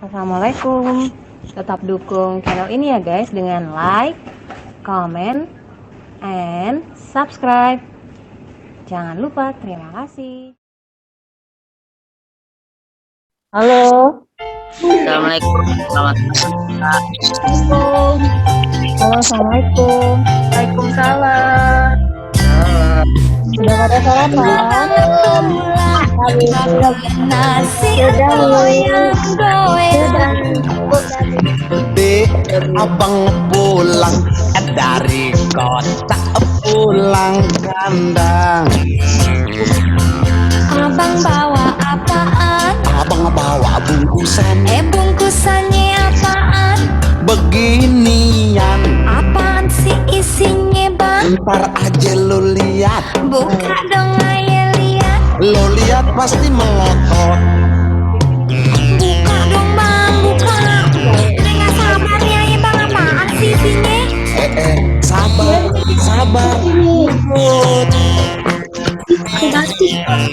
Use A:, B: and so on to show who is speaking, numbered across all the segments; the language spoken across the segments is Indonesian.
A: Assalamualaikum. Tetap dukung channel ini ya guys dengan like, comment, and subscribe. Jangan lupa, terima kasih. Halo.
B: Assalamualaikum. Selamat
A: Halo, assalamualaikum.
C: Waalaikumsalam.
A: Sudah pada sarapan?
D: Abang pulang dari kota, pulang kandang.
E: Abang bawa apaan?
D: Abang bawa bungkusan
E: Bungkusannya apaan?
D: beginian.
E: Apaan sih isinya bang?
D: Ntar aja lo lihat,
E: Buka dong ayo lihat.
D: lo lihat pasti melotot.
E: Buka dong bang, buka. Nggak sabar ya bang, apaan sih isinya?
D: Sabar, sabar. Ikut.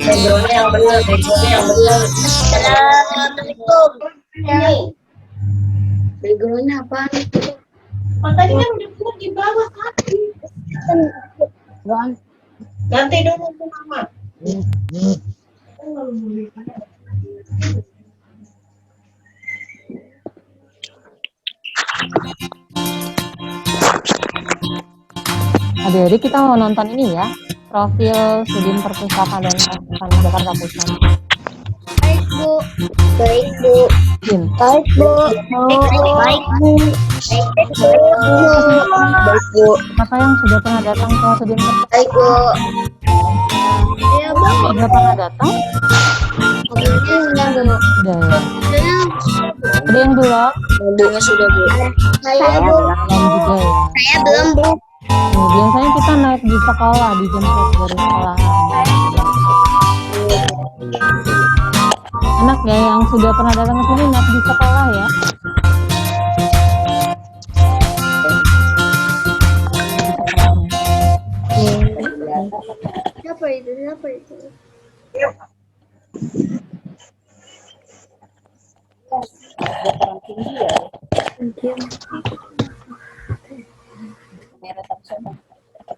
C: Backgroundnya yang benar, backgroundnya yang benar. Assalamualaikum. Ini backgroundnya apa? Tadi kan udah buat di bawah kaki. Ganti dulu tuh mama.
A: Adik-adik kita mau nonton ini ya, profil Sudin Perpustakaan dan Perpustakaan Jakarta Pusat.
E: Baik bu.
C: Baik bu.
A: Din,
C: Baik bu. Baik bu. Baik bu.
A: siapa yang sudah pernah datang ke Sudin Perpustakaan?
C: Baik bu.
E: Iya bang.
A: Sudah pernah datang?
E: Mobilnya sudah bu.
A: Sudah ya. Ada yang belum?
C: Mobilnya sudah bu.
E: Saya bu.
A: Belum juga ya.
E: Saya belum bu.
A: Nih, biasanya kita naik di sekolah, dijemput dari sekolah. Enak ya yang sudah pernah datang ke sini naik di sekolah ya.
E: Siapa itu? Siapa itu?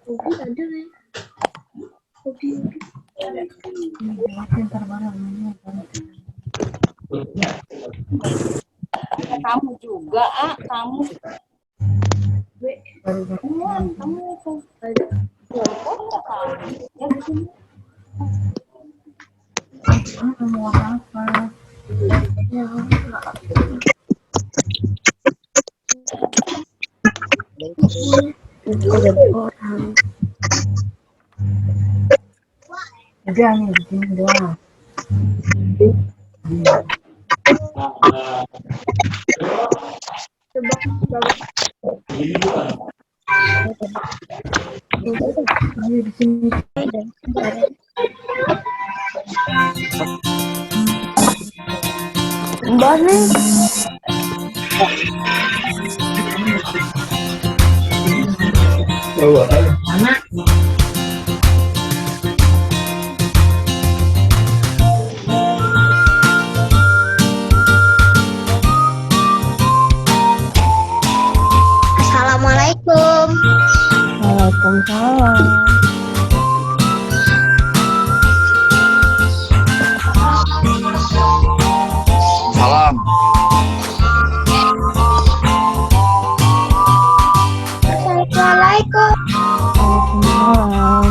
E: Hobi ada nih. Hobi.
C: Kamu juga kamu. Kamu
F: Jangan di sini doang. Di sini. Mbak nih.
E: Assalamualaikum.
A: Waalaikumsalam.
D: Salam.
E: Assalamualaikum.
A: Waalaikumsalam.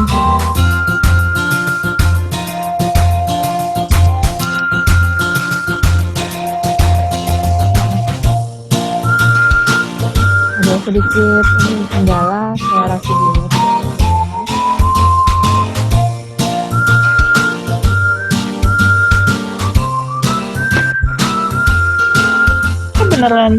A: Ada sedikit ini kendala suara video. Beneran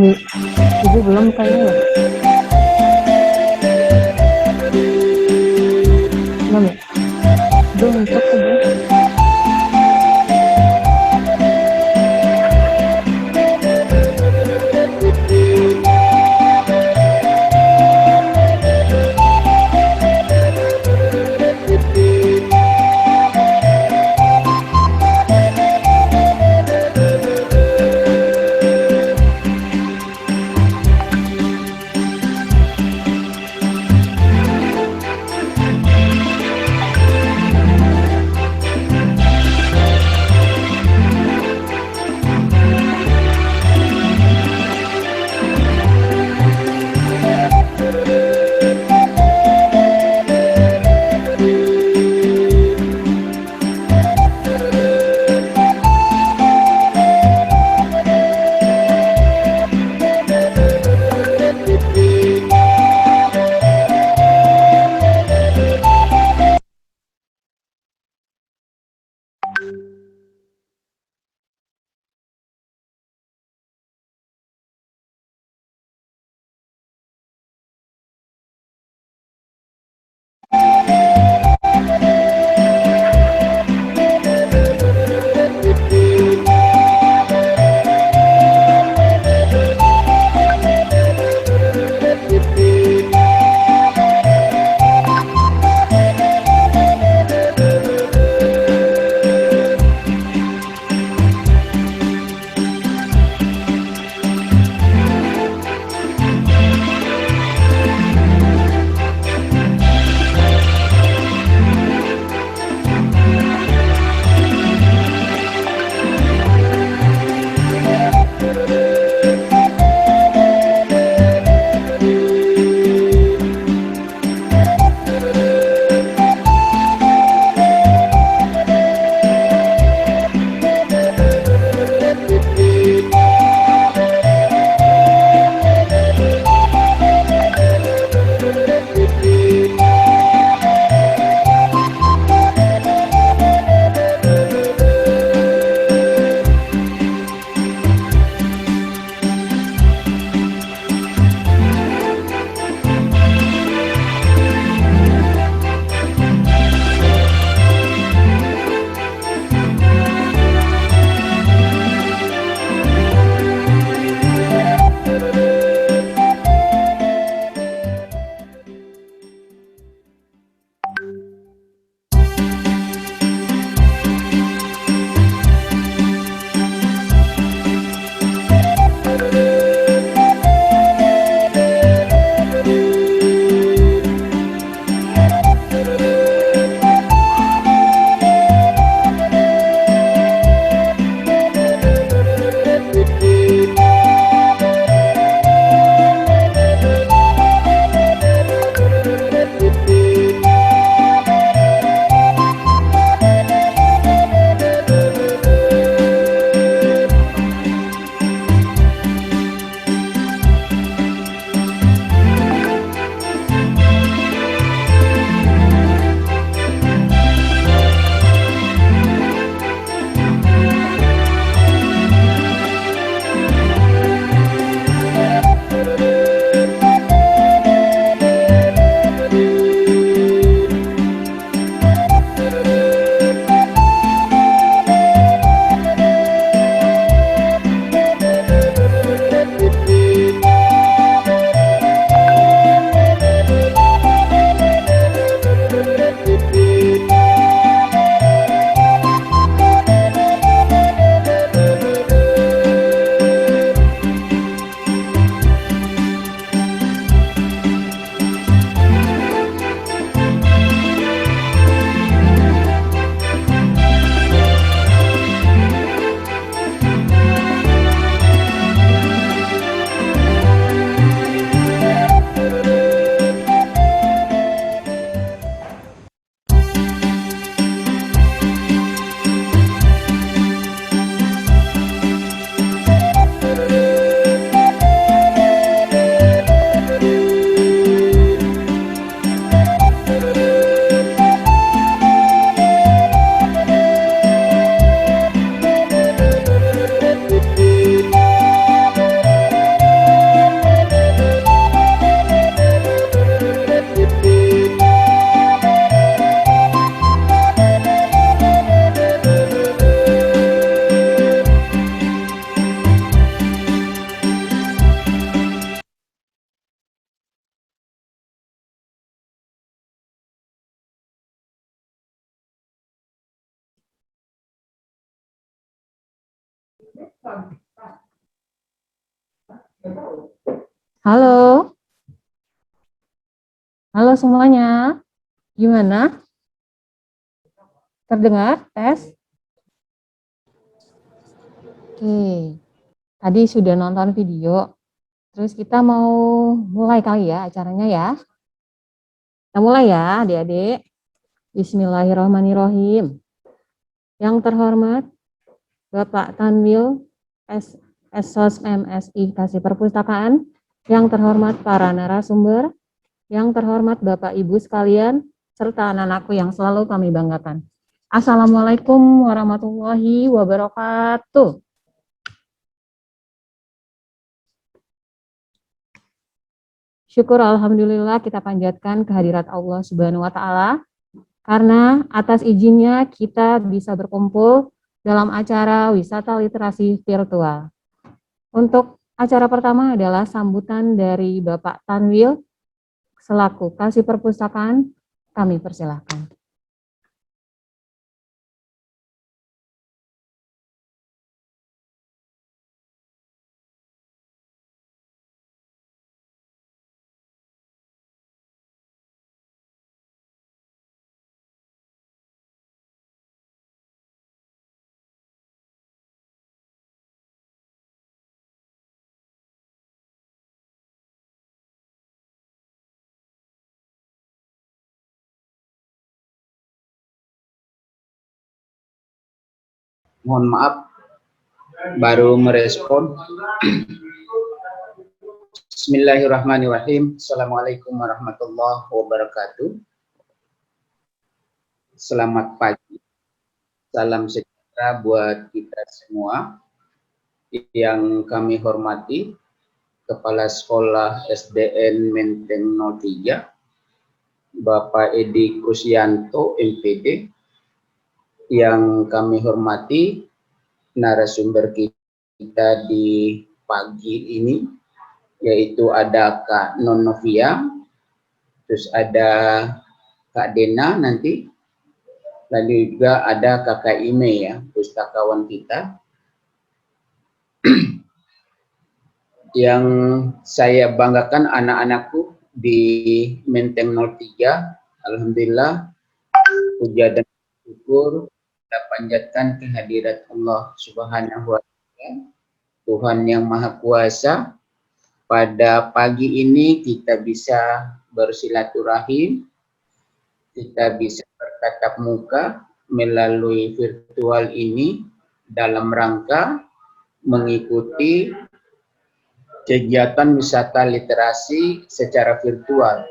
A: Ibu belum kayaknya ya. Belum ya? Belum untuk ibu. Halo, halo semuanya. Gimana? Terdengar? Tes? Oke. Tadi sudah nonton video. Terus kita mau mulai kali ya acaranya ya. Kita mulai ya adik-adik. Bismillahirrahmanirrahim. Yang terhormat Bapak Tanwil SOS MSI Kasih Perpustakaan, yang terhormat para narasumber, yang terhormat Bapak Ibu sekalian, serta anak-anakku yang selalu kami banggakan. Assalamualaikum warahmatullahi wabarakatuh. Syukur alhamdulillah kita panjatkan kehadirat Allah Subhanahu wa taala karena atas izinnya kita bisa berkumpul dalam acara wisata literasi virtual. Untuk acara pertama adalah sambutan dari Bapak Tanwil selaku Kasih Perpustakaan, kami persilahkan.
G: Mohon maaf, baru merespon. Bismillahirrahmanirrahim. Assalamualaikum warahmatullahi wabarakatuh. Selamat pagi. Salam sejahtera buat kita semua. Yang kami hormati Kepala Sekolah SDN Menteng 03, Bapak Edi Kusyanto, MPD. Yang kami hormati narasumber kita di pagi ini, yaitu ada Kak Nonovia, terus ada Kak Dena nanti, lalu juga ada Kakak Ime ya, pustakawan kita. Yang saya banggakan anak-anakku di Menteng 03, alhamdulillah, puja dan syukur kita panjatkan kehadirat Allah Subhanahu wa taala, Tuhan yang Maha Kuasa. Pada pagi ini kita bisa bersilaturahim, kita bisa bertatap muka melalui virtual ini dalam rangka mengikuti kegiatan wisata literasi secara virtual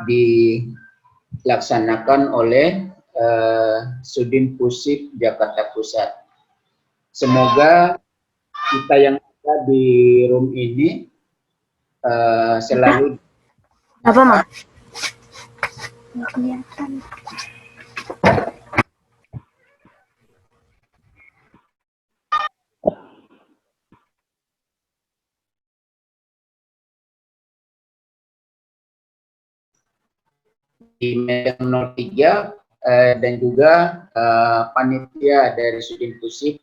G: dilaksanakan oleh Sudin Pusik Jakarta Pusat. Semoga kita yang ada di room ini selalu
E: Apa, Ma?
G: di Menteng 03 dan juga panitia dari Sudin Pusik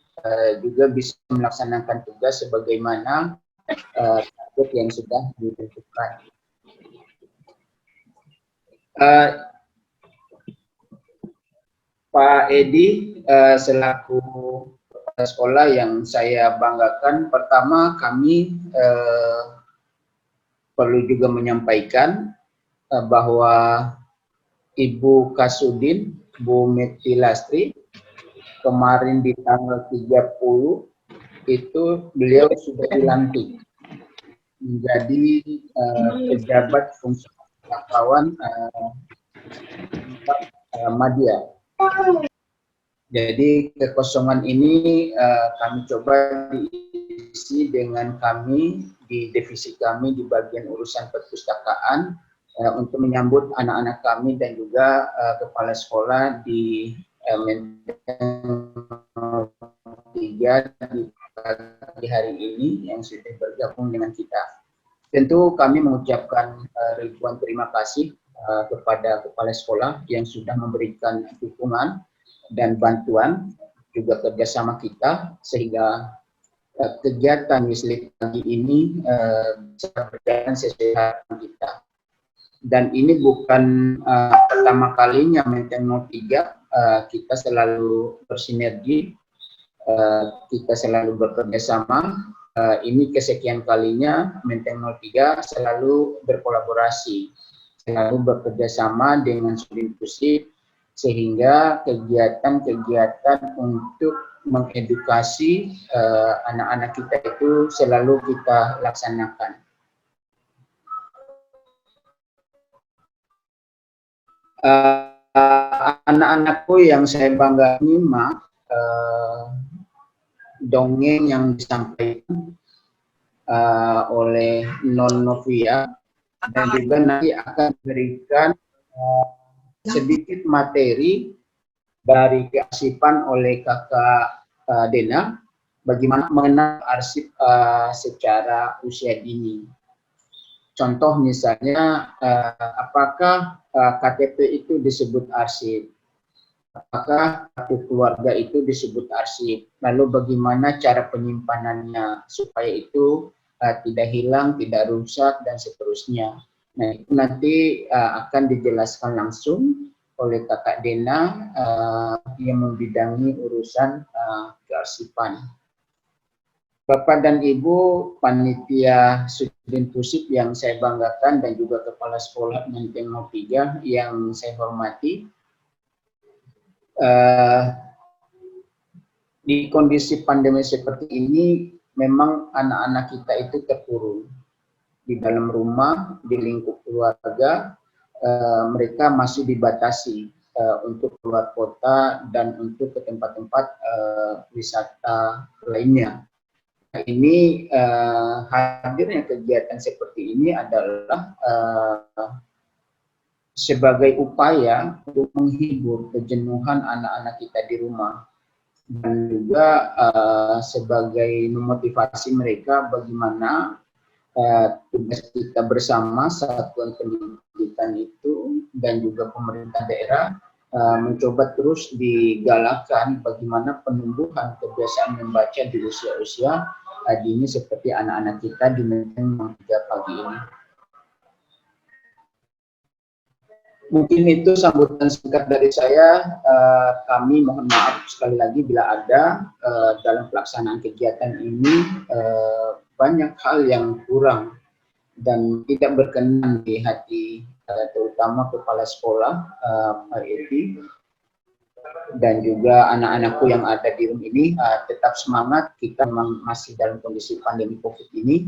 G: juga bisa melaksanakan tugas sebagaimana target yang sudah ditentukan. Pak Edi selaku kepala sekolah yang saya banggakan, pertama kami perlu juga menyampaikan bahwa Ibu Kasudin, Bu Meti Lastri, kemarin di tanggal 30 itu beliau sudah dilantik menjadi pejabat fungsi pustakawan Madya. Jadi kekosongan ini kami coba diisi dengan kami di divisi kami di bagian urusan perpustakaan untuk menyambut anak-anak kami dan juga kepala sekolah di Menteng 3 di hari ini yang sudah bergabung dengan kita. Tentu kami mengucapkan ribuan terima kasih kepada kepala sekolah yang sudah memberikan dukungan dan bantuan juga kerjasama kita sehingga kegiatan Wislit pagi ini bisa berjalan sesuai harapan kita. Dan ini bukan pertama kalinya Menteng 03 kita selalu bersinergi, kita selalu bekerja sama. Ini kesekian kalinya Menteng 03 selalu berkolaborasi, selalu bekerja sama dengan Sudin Pusip, sehingga kegiatan-kegiatan untuk mengedukasi anak-anak kita itu selalu kita laksanakan. Anak-anakku yang saya bangga nyimak dongeng yang disampaikan oleh Non Novia, dan juga nanti akan berikan sedikit materi dari kearsipan oleh kakak Dena, bagaimana mengenal arsip secara usia dini. Contoh misalnya, apakah KTP itu disebut arsip? Apakah kartu keluarga itu disebut arsip? Lalu bagaimana cara penyimpanannya supaya itu tidak hilang, tidak rusak, dan seterusnya. Nah, itu nanti akan dijelaskan langsung oleh kakak Dena yang membidangi urusan kearsipan. Bapak dan Ibu panitia Sudin Pusip yang saya banggakan dan juga kepala sekolah Menteng 03 yang saya hormati, di kondisi pandemi seperti ini memang anak-anak kita itu terkurung di dalam rumah, di lingkup keluarga. Mereka masih dibatasi untuk keluar kota dan untuk ke tempat-tempat wisata lainnya. Ini hadirnya kegiatan seperti ini adalah sebagai upaya untuk menghibur kejenuhan anak-anak kita di rumah, dan juga sebagai memotivasi mereka bagaimana tugas kita bersama Satuan Pendidikan itu dan juga pemerintah daerah mencoba terus digalakkan bagaimana penumbuhan kebiasaan membaca di usia-usia dini seperti anak-anak kita di Menteng 03 pagi ini. Mungkin itu sambutan singkat dari saya. Kami mohon maaf sekali lagi bila ada dalam pelaksanaan kegiatan ini banyak hal yang kurang dan tidak berkenan di hati terutama kepala sekolah Pak Edi dan juga anak-anakku yang ada di room ini. Tetap semangat, kita memang masih dalam kondisi pandemi COVID ini.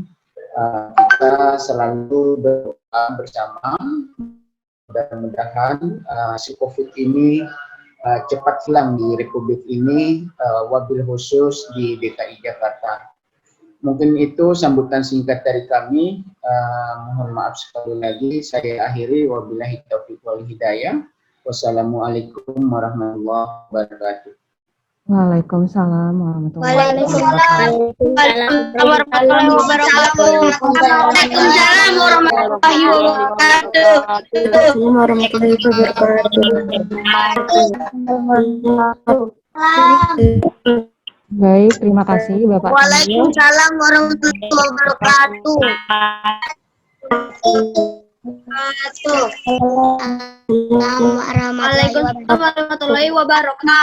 G: Kita selalu berdoa bersama, mudah-mudahan si COVID ini cepat hilang di Republik ini, wabil khusus di DKI Jakarta. Mungkin itu sambutan singkat dari kami. Mohon maaf sekali lagi. Saya akhiri, wabillahi taufiq wal hidayah. Wassalamualaikum warahmatullahi wabarakatuh.
A: Waalaikumsalam warahmatullahi
C: Waalaikumsalam
E: warahmatullahi wabarakatuh.
C: Waalaikumsalam warahmatullahi wabarakatuh.
F: warahmatullahi wabarakatuh.
A: Baik, terima kasih Bapak.
C: Waalaikumsalam warahmatullahi wabarakatuh. Waalaikumsalam warahmatullahi wabarakatuh.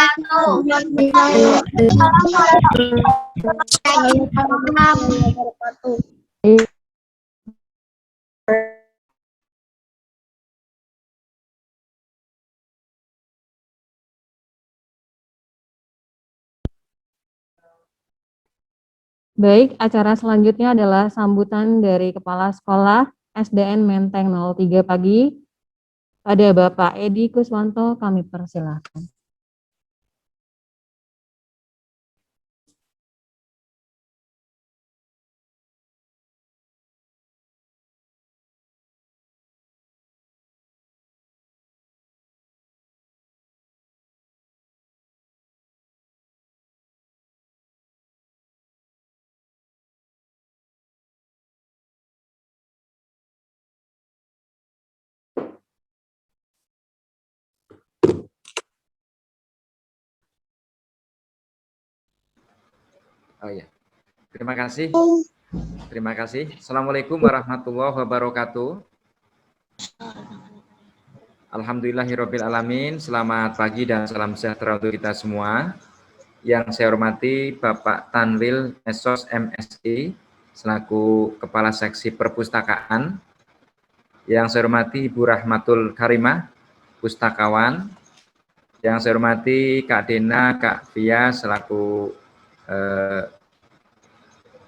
A: Baik, acara selanjutnya adalah sambutan dari Kepala Sekolah SDN Menteng 03 pagi. Pada Bapak Edi Kuswanto, kami persilahkan.
H: Oh ya, Terima kasih. Terima kasih. Assalamualaikum warahmatullahi wabarakatuh. Alhamdulillahirabbil alamin. Selamat pagi dan salam sejahtera untuk kita semua. Yang saya hormati Bapak Tanwil Mesos MSI selaku Kepala Seksi Perpustakaan. Yang saya hormati Ibu Rahmatul Karimah, pustakawan. Yang saya hormati Kak Dena, Kak Fia selaku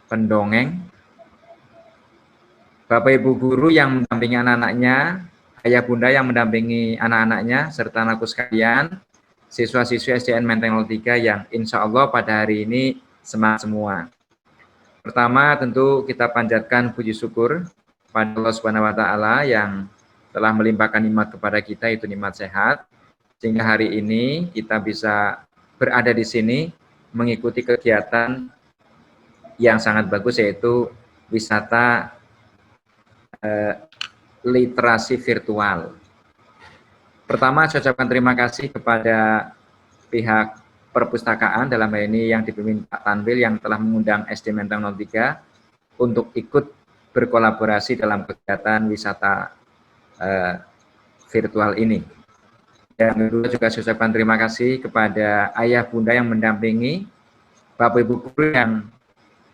H: pendongeng. Bapak Ibu guru yang mendampingi anak-anaknya, ayah bunda yang mendampingi anak-anaknya, serta anakku sekalian, siswa-siswi SDN Menteng 03 yang insya Allah pada hari ini semangat semua. Pertama tentu kita panjatkan puji syukur pada Allah Subhanahu wa taala yang telah melimpahkan nikmat kepada kita, itu nikmat sehat, sehingga hari ini kita bisa berada di sini mengikuti kegiatan yang sangat bagus, yaitu wisata literasi virtual. Pertama, saya ucapkan terima kasih kepada pihak perpustakaan, dalam hal ini yang dipimpin Pak Tanwil yang telah mengundang SD Menteng 03 untuk ikut berkolaborasi dalam kegiatan wisata virtual ini. Yang kedua juga saya ucapkan terima kasih kepada ayah bunda yang mendampingi, Bapak Ibu guru yang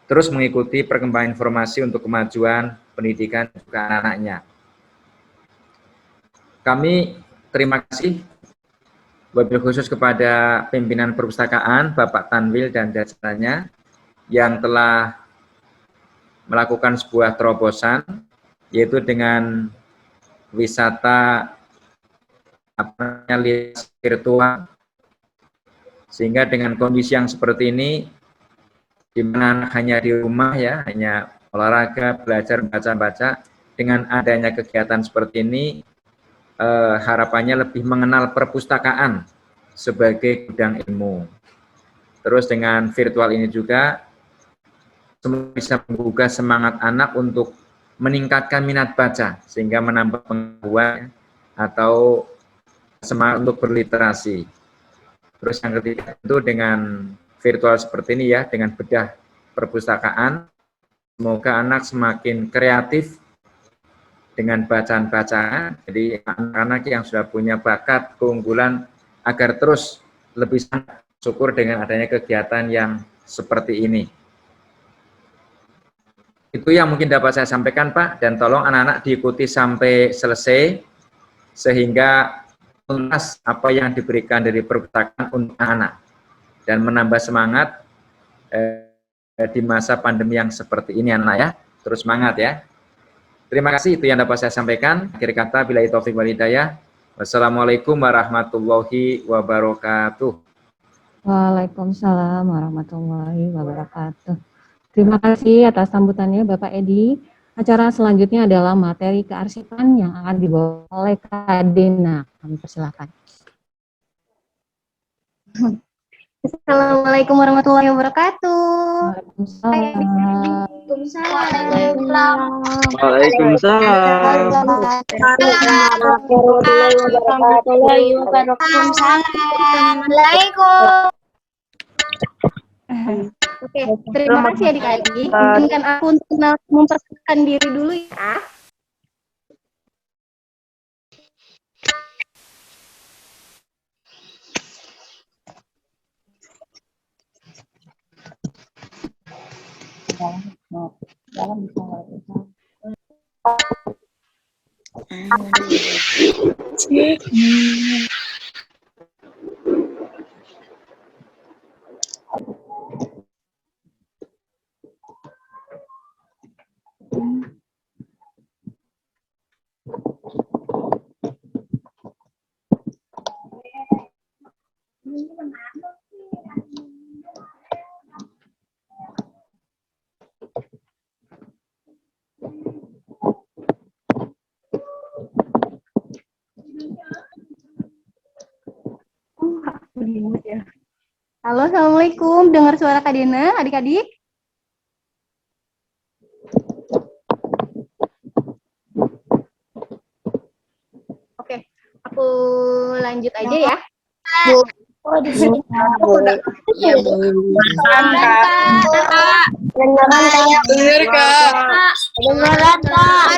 H: terus mengikuti perkembangan informasi untuk kemajuan pendidikan juga anak-anaknya. Kami terima kasih wabil khusus kepada pimpinan perpustakaan, Bapak Tanwil dan jajarannya yang telah melakukan sebuah terobosan, yaitu dengan wisata virtual, sehingga dengan kondisi yang seperti ini, di mana hanya di rumah ya, hanya olahraga, belajar, baca-baca, dengan adanya kegiatan seperti ini, harapannya lebih mengenal perpustakaan sebagai gudang ilmu. Terus dengan virtual ini juga bisa menggugah semangat anak untuk meningkatkan minat baca, sehingga menambah pengetahuan atau semangat untuk berliterasi. Terus yang ketiga itu dengan virtual seperti ini ya, dengan bedah perpustakaan, semoga anak semakin kreatif dengan bacaan-bacaan. Jadi anak-anak yang sudah punya bakat, keunggulan, agar terus lebih syukur dengan adanya kegiatan yang seperti ini. Itu yang mungkin dapat saya sampaikan Pak, dan tolong anak-anak diikuti sampai selesai, sehingga tuntas apa yang diberikan dari perpustakaan untuk anak, dan menambah semangat di masa pandemi yang seperti ini anak ya, terus semangat ya. Terima kasih, itu yang dapat saya sampaikan. Akhir kata, billahi taufiq wal hidayah. Wassalamualaikum warahmatullahi wabarakatuh.
A: Waalaikumsalam warahmatullahi wabarakatuh. Terima kasih atas sambutannya Bapak Edi. Acara selanjutnya adalah materi kearsipan yang akan dibawa oleh Kak Dena. Kami persilakan.
F: Assalamualaikum warahmatullahi wabarakatuh.
A: Waalaikumsalam.
B: Waalaikumsalam.
F: Assalamualaikum. Oke, terima kasih adik-adik. Izinkan aku untuk memperkenalkan diri dulu ya. Halo, assalamualaikum. Dengar suara Kak Dena, adik-adik? Oke, aku lanjut aja ya. Bu,
C: Oh, di sini.
B: Iya, Bu.
C: Beneran, Kak.
I: Bener, Kak.
C: Beneran, Kak.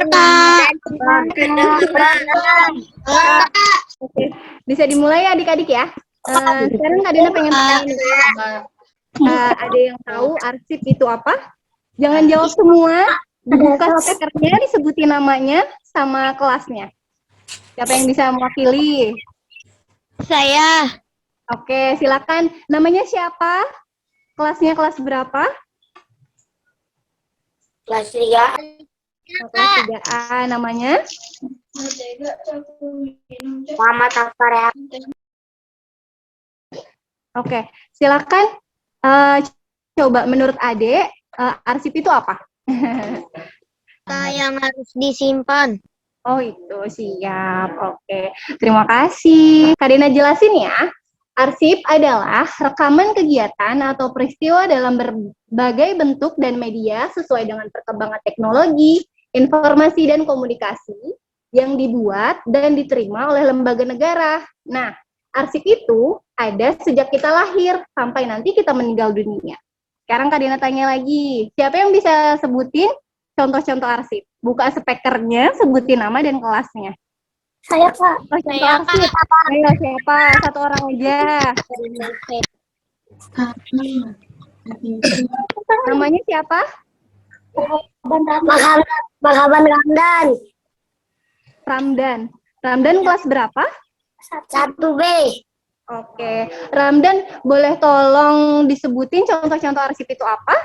F: Oke, bisa dimulai ya adik-adik ya. Sekarang Kak Dina pengen tanya nih. Ada yang tahu arsip itu apa? Jangan jawab semua. Buka speakernya, disebutin namanya sama kelasnya. Siapa yang bisa mewakili?
E: Saya.
F: Oke, silakan. Namanya siapa? Kelasnya kelas berapa?
C: Kelas 3.
F: Kelas 3A. Namanya?
C: Muhammad Alfareak.
F: Oke, silakan. Coba menurut Ade, arsip itu apa?
E: Yang harus disimpan.
F: Oh itu, siap. Oke, terima kasih. Kak Dina jelasin ya. Arsip adalah rekaman kegiatan atau peristiwa dalam berbagai bentuk dan media sesuai dengan perkembangan teknologi, informasi, dan komunikasi yang dibuat dan diterima oleh lembaga negara. Nah, arsip itu ada sejak kita lahir sampai nanti kita meninggal dunia. Sekarang Kak Dina tanya lagi, siapa yang bisa sebutin contoh-contoh arsip? Buka speakernya, sebutin nama dan kelasnya.
C: Saya, Kak.
F: Oh, contoh arsip. Ayo, siapa? Satu orang aja. Namanya siapa?
C: Marhaban Ramdan.
F: Ramdan. Ramdan kelas berapa?
C: 1B.
F: Oke. Ramdan, boleh tolong disebutin contoh-contoh arsip itu apa?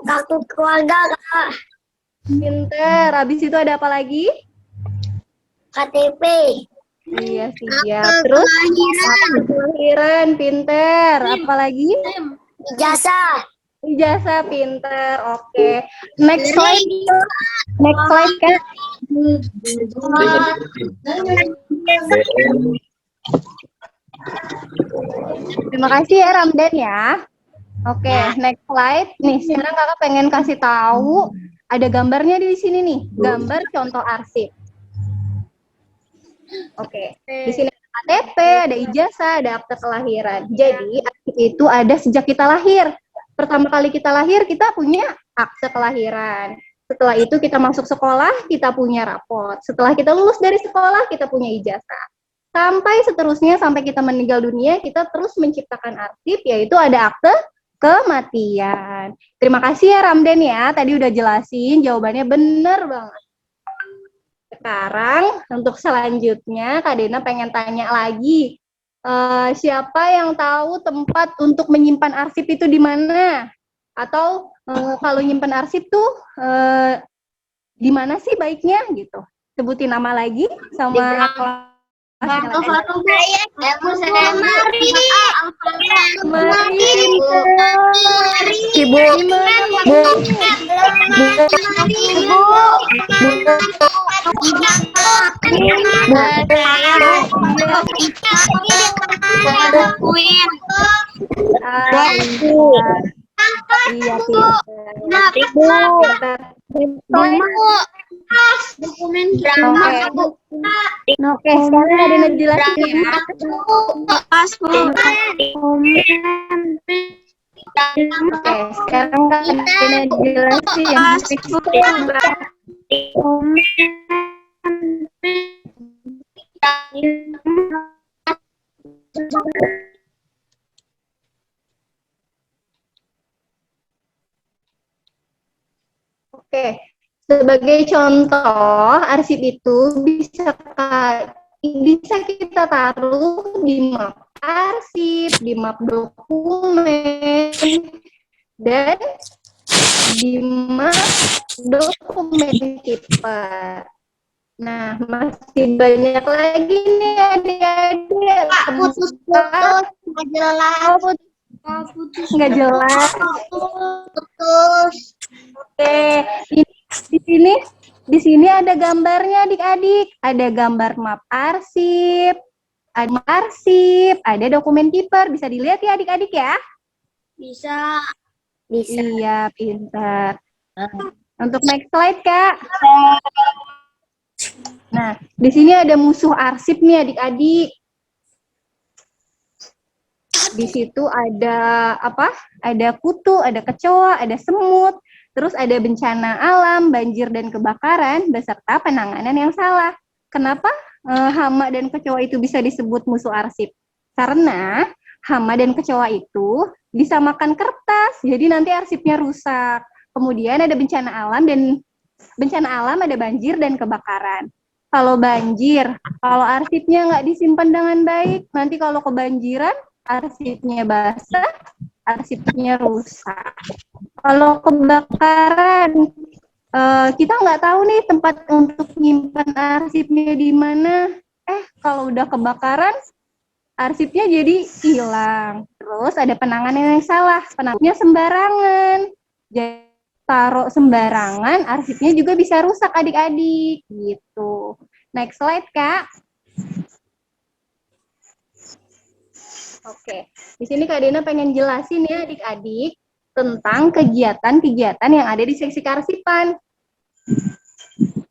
C: Kartu keluarga, Kak.
F: Pinter. Habis itu ada apa lagi?
C: KTP.
F: Iya, siap. Terus? Kelahiran, pinter. Apa lagi?
C: Ijazah.
F: Ijazah, pinter. Oke. Next slide. Next slide, Kak. Terima kasih ya Ramdan ya. Oke, next slide. Nih, sekarang Kakak pengen kasih tahu ada gambarnya di sini nih, gambar contoh arsip. Oke, di sini ada KTP, ada ijazah, ada akte kelahiran. Jadi, arsip itu ada sejak kita lahir. Pertama kali kita lahir, kita punya akte kelahiran. Setelah itu kita masuk sekolah, kita punya raport. Setelah kita lulus dari sekolah, kita punya ijazah. Sampai seterusnya, sampai kita meninggal dunia, kita terus menciptakan arsip, yaitu ada akte kematian. Terima kasih ya Ramdan ya, tadi udah jelasin, jawabannya bener banget. Sekarang, untuk selanjutnya, Kak Dina pengen tanya lagi. Siapa yang tahu tempat untuk menyimpan arsip itu di mana? Atau kalau nyimpan arsip tuh di mana sih baiknya gitu? Sebutin nama lagi sama Iya,
C: Dokumen drama.
F: Oke, sekarang ada yang jelasin ya. Oke, sekarang ada yang jelasin ya. Oke, sebagai contoh, arsip itu bisa kita taruh di map arsip, di map dokumen, dan di map dokumen keeper. Nah, masih banyak lagi nih adik-adik.
C: Putus-putus, nggak jelas.
F: Nggak jelas.
C: Putus.
F: Oke, di sini ada gambarnya adik-adik. Ada gambar map arsip, ada dokumen keeper. Bisa dilihat ya adik-adik ya?
C: Bisa.
F: Iya, pintar. Untuk next slide, Kak. Nah, di sini ada musuh arsip nih adik-adik. Di situ ada apa? Ada kutu, ada kecoa, ada semut, terus ada bencana alam, banjir dan kebakaran beserta penanganan yang salah. Kenapa hama dan kecoa itu bisa disebut musuh arsip? Karena hama dan kecoa itu bisa makan kertas, jadi nanti arsipnya rusak. Kemudian ada bencana alam ada banjir dan kebakaran. Kalau banjir, kalau arsipnya nggak disimpan dengan baik, nanti kalau kebanjiran, arsipnya basah, arsipnya rusak. Kalau kebakaran, kita nggak tahu nih tempat untuk menyimpan arsipnya di mana. Kalau udah kebakaran, arsipnya jadi hilang. Terus ada penanganan yang salah, penanganannya sembarangan. Jadi taruh sembarangan, arsipnya juga bisa rusak adik-adik gitu. Next slide, Kak. Oke, di sini Kak Dena pengen jelasin ya adik-adik tentang kegiatan-kegiatan yang ada di seksi kearsipan.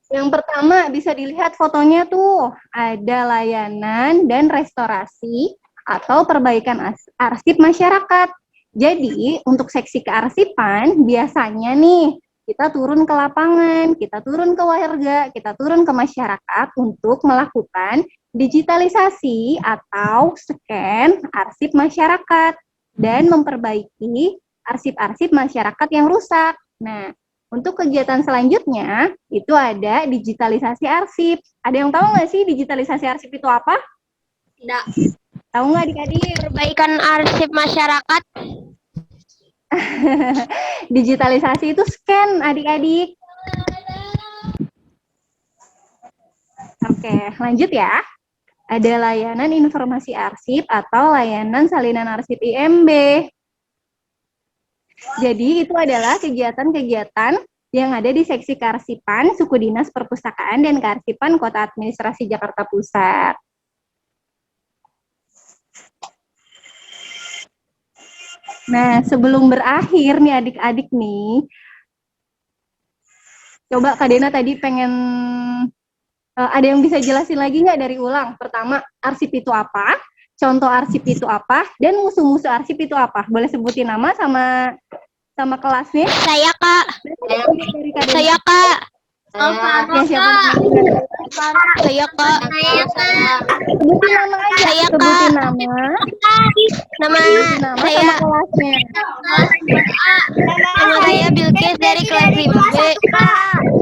F: Yang pertama bisa dilihat fotonya tuh, ada layanan dan restorasi atau perbaikan arsip masyarakat. Jadi, untuk seksi kearsipan, biasanya nih, kita turun ke lapangan, kita turun ke warga, kita turun ke masyarakat untuk melakukan digitalisasi atau scan arsip masyarakat dan memperbaiki arsip-arsip masyarakat yang rusak. Nah, untuk kegiatan selanjutnya, itu ada digitalisasi arsip. Ada yang tahu nggak sih digitalisasi arsip itu apa?
C: Tidak.
F: Tahu nggak adik-adik?
E: Perbaikan arsip masyarakat.
F: Digitalisasi itu scan adik-adik. Oke, lanjut ya. Ada layanan informasi arsip atau layanan salinan arsip IMB. Jadi itu adalah kegiatan-kegiatan yang ada di seksi kearsipan Suku Dinas Perpustakaan dan Kearsipan Kota Administrasi Jakarta Pusat. Nah, sebelum berakhir nih adik-adik nih, coba Kak Dena tadi pengen, ada yang bisa jelasin lagi nggak dari ulang? Pertama, arsip itu apa? Contoh arsip itu apa? Dan musuh-musuh arsip itu apa? Boleh sebutin nama sama kelasnya?
E: Saya, Kak.
F: Dari Kak Dena.
E: Saya, Kak.
F: Ya, siapa?
E: Saya, Kak.
F: Sebutin nama aja.
E: Saya, Kak.
F: Sebutin nama.
E: Nama
F: Nama
E: saya
F: sama kelasnya.
E: nama saya Bilkis dari kelas 5B.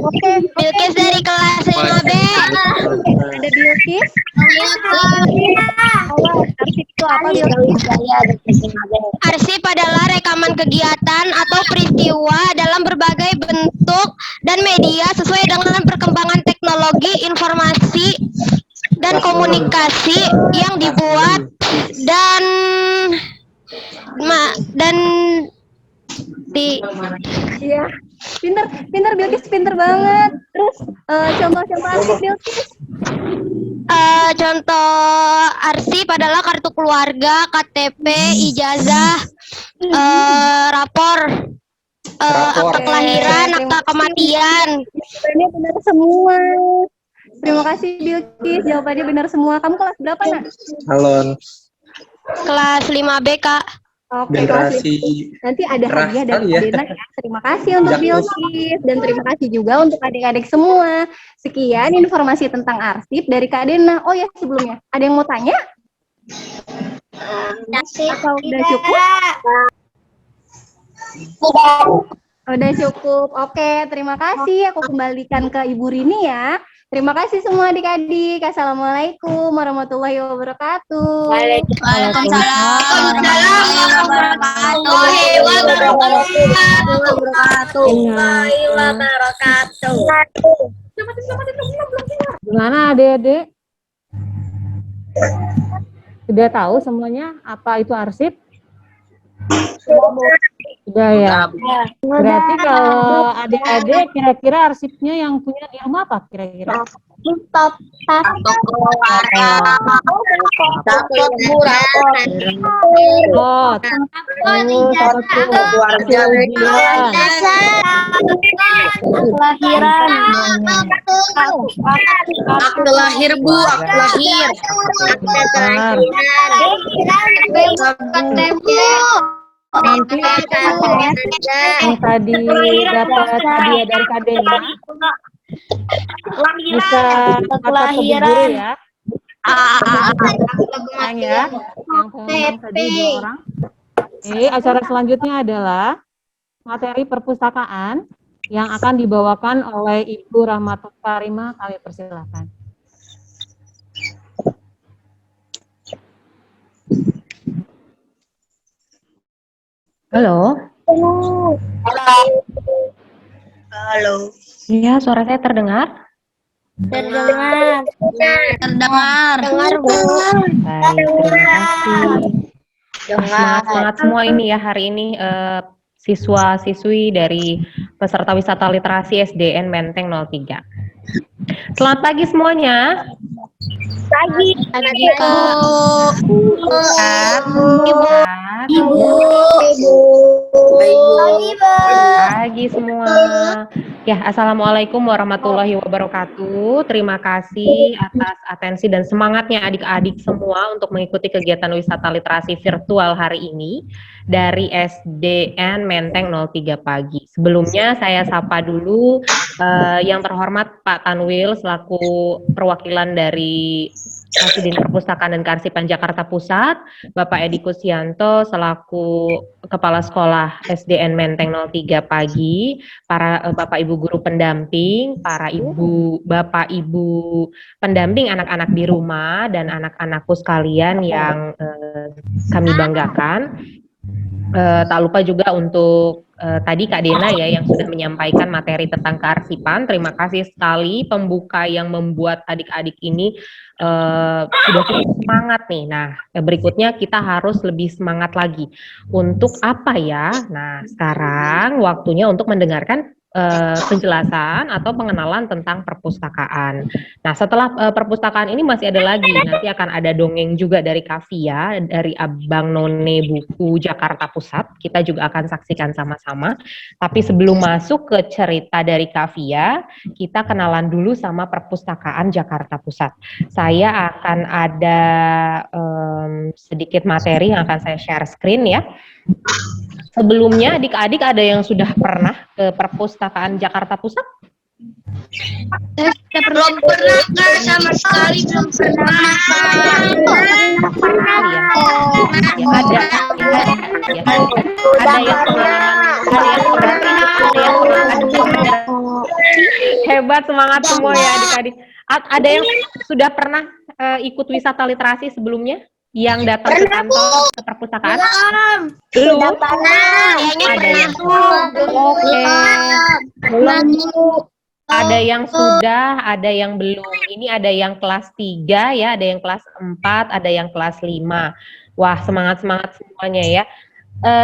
F: Oke.
E: Bilkis dari kelas 5B.
F: Ada Bilkis. Arsip itu apa, Bilkis?
E: Arsip adalah rekaman kegiatan atau peristiwa dalam berbagai bentuk dan media sesuai dengan perkembangan teknologi informasi dan komunikasi yang dibuat dan
F: Iya, pinter Bilkis, pinter banget. Terus contoh-contoh arsip Bilkis.
E: Contoh arsip adalah kartu keluarga, KTP, ijazah, rapor, akta kelahiran, akta kematian.
F: Jawabannya benar semua. Terima kasih Bilkis, jawabannya benar semua. Kamu kelas berapa, Nak?
I: Halo.
E: Kelas 5B, Kak.
F: Oke, kelas 5.
I: Generasi
F: Nanti ada hadiah dari
I: kali ya.
F: Kak Dena ya. Terima kasih untuk
I: Jakus.
F: Bilkis dan terima kasih juga untuk adik-adik semua. Sekian informasi tentang arsip dari Kak Dena. Oh ya, sebelumnya ada yang mau tanya? Atau udah cukup? Udah cukup. Oke, terima kasih. Aku kembalikan ke Ibu Rini ya. Terima kasih semua adik-adik. Assalamualaikum warahmatullahi wabarakatuh.
C: Waalaikumsalam warahmatullahi wabarakatuh.
A: Gimana adik-adik? Sudah tahu semuanya apa itu arsip? Sudah ya. Berarti kalau adik-adik kira-kira arsipnya yang punya di rumah apa kira-kira? Oh,
C: Kelahiran. Akte lahir, Bu. Akte lahir.
A: Nanti bisa didapat hadiah dari Kadena. Bisa WhatsApp ke Bu Guru ya. Yang ya, yang pengumuman tadi 2 orang. Oke, acara selanjutnya adalah materi perpustakaan yang akan dibawakan oleh Ibu Rahmatul Karimah. Kami persilakan. Halo.
C: Halo.
A: Iya, suara saya terdengar?
C: Terdengar. Bu.
A: Baik, terima kasih. Semangat semua ini ya hari ini siswa-siswi dari peserta wisata literasi SDN Menteng 03. Selamat pagi semuanya.
C: Pagi.
A: Pagi semua. Ya, assalamualaikum warahmatullahi wabarakatuh. Terima kasih atas atensi dan semangatnya adik-adik semua untuk mengikuti kegiatan wisata literasi virtual hari ini dari SDN Menteng 03 pagi. Sebelumnya saya sapa dulu yang terhormat Pak Tanwil selaku perwakilan dari Presiden Perpustakaan dan Kearsipan Jakarta Pusat, Bapak Edi Kusyanto selaku Kepala Sekolah SDN Menteng 03 pagi, para Bapak Ibu guru pendamping, para Ibu, Bapak Ibu pendamping anak-anak di rumah dan anak-anakku sekalian yang kami banggakan. Tak lupa juga untuk tadi Kak Dena ya yang sudah menyampaikan materi tentang kearsipan. Terima kasih sekali pembuka yang membuat adik-adik ini sudah cukup semangat nih. Nah, berikutnya kita harus lebih semangat lagi. Untuk apa ya? Nah, sekarang waktunya untuk mendengarkan penjelasan atau pengenalan tentang perpustakaan. Nah, setelah perpustakaan ini masih ada lagi, nanti akan ada dongeng juga dari Kavia, dari Abang None Buku Jakarta Pusat, kita juga akan saksikan sama-sama. Tapi sebelum masuk ke cerita dari Kavia, kita kenalan dulu sama perpustakaan Jakarta Pusat. Saya akan ada sedikit materi yang akan saya share screen ya. Sebelumnya adik-adik ada yang sudah pernah ke perpustakaan Jakarta Pusat?
C: Belum pernah Kak, sama sekali belum pernah.
A: Pernah ya? Ya ada ya. Ada yang hebat, semangat semua ya adik-adik. Ada yang sudah pernah ikut wisata literasi sebelumnya? Yang datang ke kantor ke perpustakaan? Belum. Ada yang oke. Belum. Ada yang sudah, ada yang belum. Ini ada yang kelas 3 ya, ada yang kelas 4, ada yang kelas 5. Wah, semangat-semangat semuanya ya.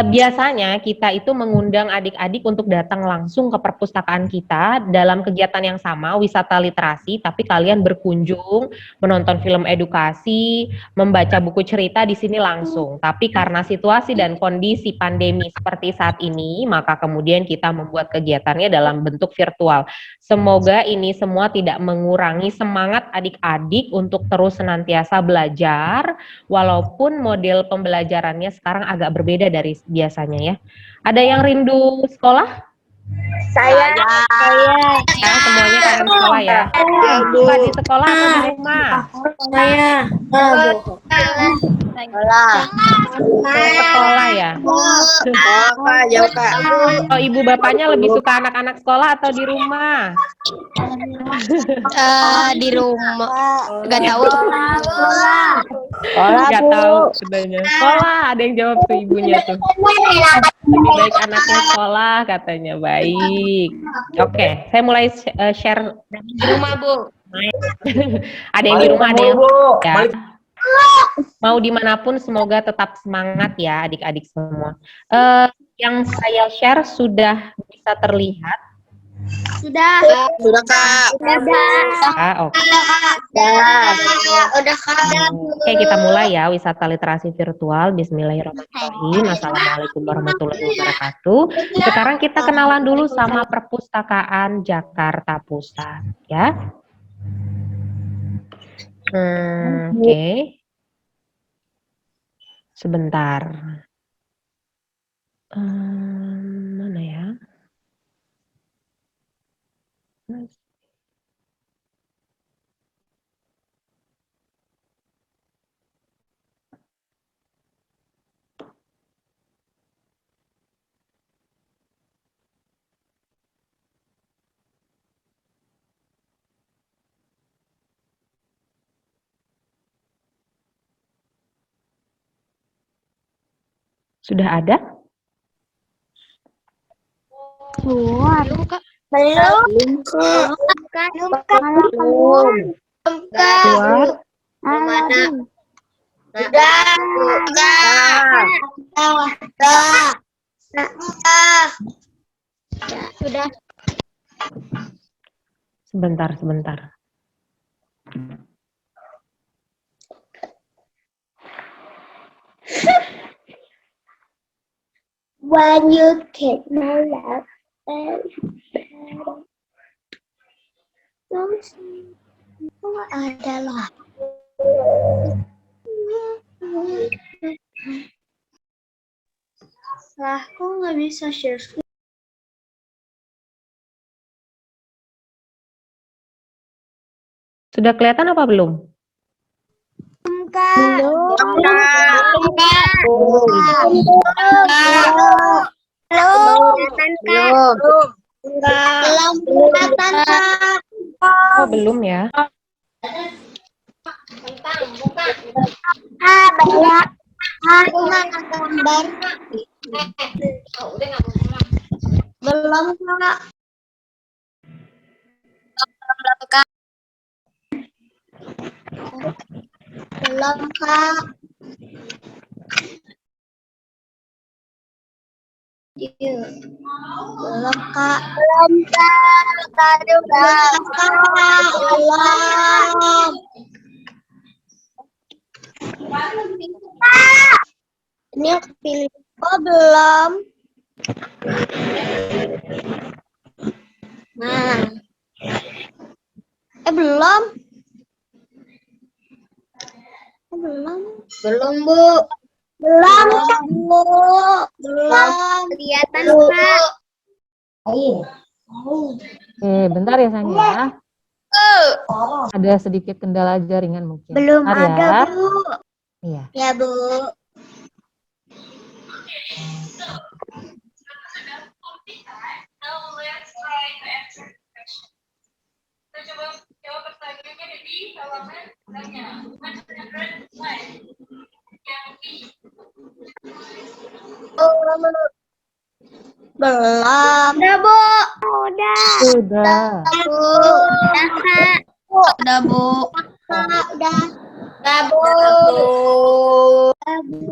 A: Biasanya kita itu mengundang adik-adik untuk datang langsung ke perpustakaan kita dalam kegiatan yang sama, wisata literasi, tapi kalian berkunjung, menonton film edukasi, membaca buku cerita di sini langsung. Tapi karena situasi dan kondisi pandemi seperti saat ini, maka kemudian kita membuat kegiatannya dalam bentuk virtual. Semoga ini semua tidak mengurangi semangat adik-adik untuk terus senantiasa belajar, walaupun model pembelajarannya sekarang agak berbeda dari biasanya ya. Ada yang rindu sekolah?
C: Saya.
A: Semuanya kangen sekolah ya. Suka di sekolah atau di rumah?
C: Saya.
A: Sekolah ya.
C: Jauh Kak.
A: Oh, ibu bapaknya lebih suka anak-anak sekolah atau di rumah?
E: Di rumah. Gak tahu.
A: Nggak tahu sebenarnya. Sekolah, ada yang jawab tuh ibunya tuh. Lebih baik anaknya sekolah katanya. Baik. Oke, saya mulai share di rumah, Bu. Ada yang di rumah, ada yang ya. Mau dimanapun semoga tetap semangat ya adik-adik semua. Yang saya share sudah bisa terlihat?
C: Sudah Kak.
A: Oke.
C: Udah Kak.
A: Oke, kita mulai ya wisata literasi virtual. Bismillahirrahmanirrahim. Assalamualaikum warahmatullahi wabarakatuh. Sekarang kita kenalan dulu sama perpustakaan Jakarta Pusat ya. Oke.
I: Sebentar. Mana ya? Sudah ada?
E: Belum, Kak.
C: Belum, Kak.
E: Belum,
C: Belum,
I: Keluar.
C: Mana? Udah.
E: Sudah.
I: Sebentar.
C: When you get my love adalah aku nggak bisa share screen.
I: Sudah kelihatan apa belum? Oh, belum ya.
C: Belum, Kak. Belum, Kak. Iya. Belum, Kak. Tadi udah. Belum. Ini aku pilih. Oh, belum. Nah. Belum. Belum, Bu. Belum, Bu. Belum. Kelihatan, Kak.
A: Bentar ya sayang ya. Ada sedikit kendala jaringan mungkin.
C: Belum
A: Bentar
C: ada,
A: ya.
C: Bu.
A: Iya.
C: Ya, Bu. Belum. Udah, Bu. Udah.
A: Sudah.
C: Bu. Udah, Kak. Udah, Bu. Udah. Udah, Bu. Udah, Bu.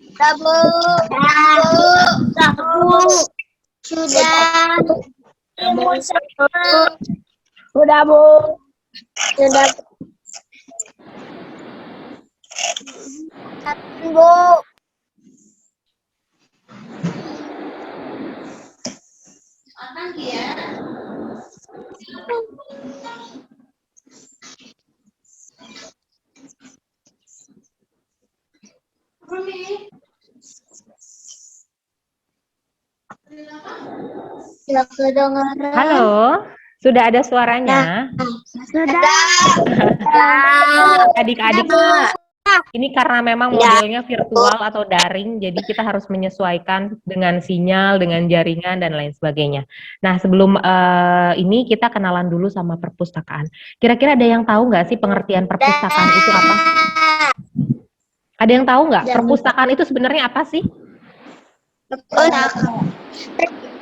C: Udah, Bu. Udah, Bu. Sudah. Udah, Bu. Sudah. Bu. Ya, kedengaran.
I: Halo, sudah ada suaranya?
C: Sudah.
I: Adik-adik, ini karena memang modelnya virtual atau daring, jadi kita harus menyesuaikan dengan sinyal, dengan jaringan, dan lain sebagainya. Nah, sebelum ini kita kenalan dulu sama perpustakaan. Kira-kira ada yang tahu nggak sih pengertian perpustakaan itu apa? Ada yang tahu nggak? Perpustakaan itu sebenarnya apa sih?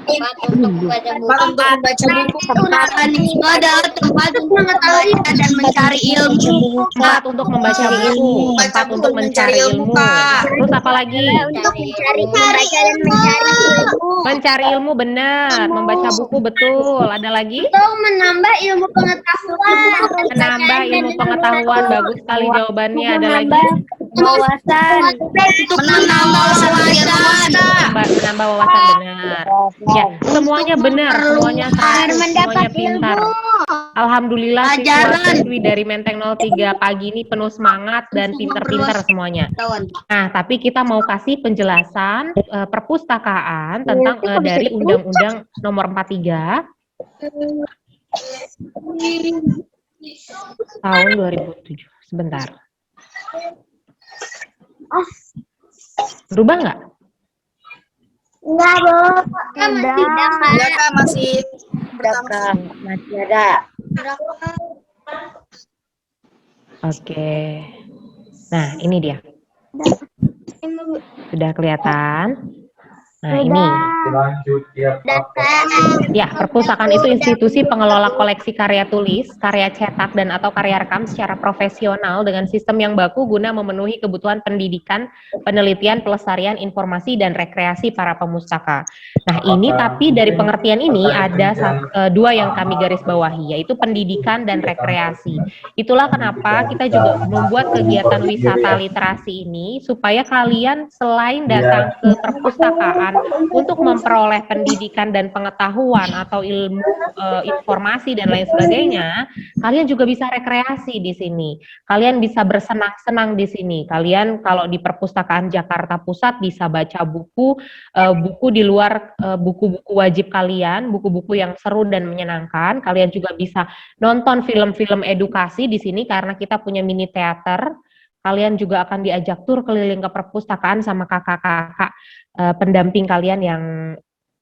C: Tempat untuk membaca buku, tempat ibadah, tempat untuk mengetahui dan mencari ilmu,
I: Tempat untuk membaca buku, tempat untuk mencari ilmu. Terus apa lagi?
C: untuk membaca dan mencari ilmu,
I: Mencari ilmu benar, membaca buku betul. Ada lagi?
C: untuk menambah ilmu pengetahuan,
I: Menambah ilmu pengetahuan, bagus sekali jawabannya. Ada lagi?
C: wawasan. Untuk menambah wawasan.
I: Menambah wawasan, benar. Ya, semuanya benar, semuanya 100, semuanya pintar. Alhamdulillah siswa-siswi dari Menteng 03 pagi ini penuh semangat dan pintar-pintar semuanya. Nah, tapi kita mau kasih penjelasan perpustakaan tentang dari Undang-Undang Nomor 43 tahun 2007. Sebentar. Berubah nggak?
C: Enggak, Bu. Masih ada.
I: Oke. Nah, ini dia. Sudah kelihatan? Nah, ini. Ya, perpustakaan itu institusi pengelola koleksi karya tulis, karya cetak, dan atau karya rekam secara profesional dengan sistem yang baku guna memenuhi kebutuhan pendidikan, penelitian, pelestarian, informasi, dan rekreasi para pemustaka. Nah, ini tapi dari pengertian ini ada dua yang kami garis bawahi, yaitu pendidikan dan rekreasi. Itulah kenapa kita juga membuat kegiatan wisata literasi ini, supaya kalian selain datang ke perpustakaan untuk memperoleh pendidikan dan pengetahuan atau ilmu, informasi dan lain sebagainya, kalian juga bisa rekreasi di sini. Kalian bisa bersenang-senang di sini. Kalian kalau di Perpustakaan Jakarta Pusat bisa baca buku, buku di luar buku-buku wajib kalian, buku-buku yang seru dan menyenangkan. Kalian juga bisa nonton film-film edukasi di sini karena kita punya mini teater. Kalian juga akan diajak tur keliling ke perpustakaan sama kakak-kakak pendamping kalian yang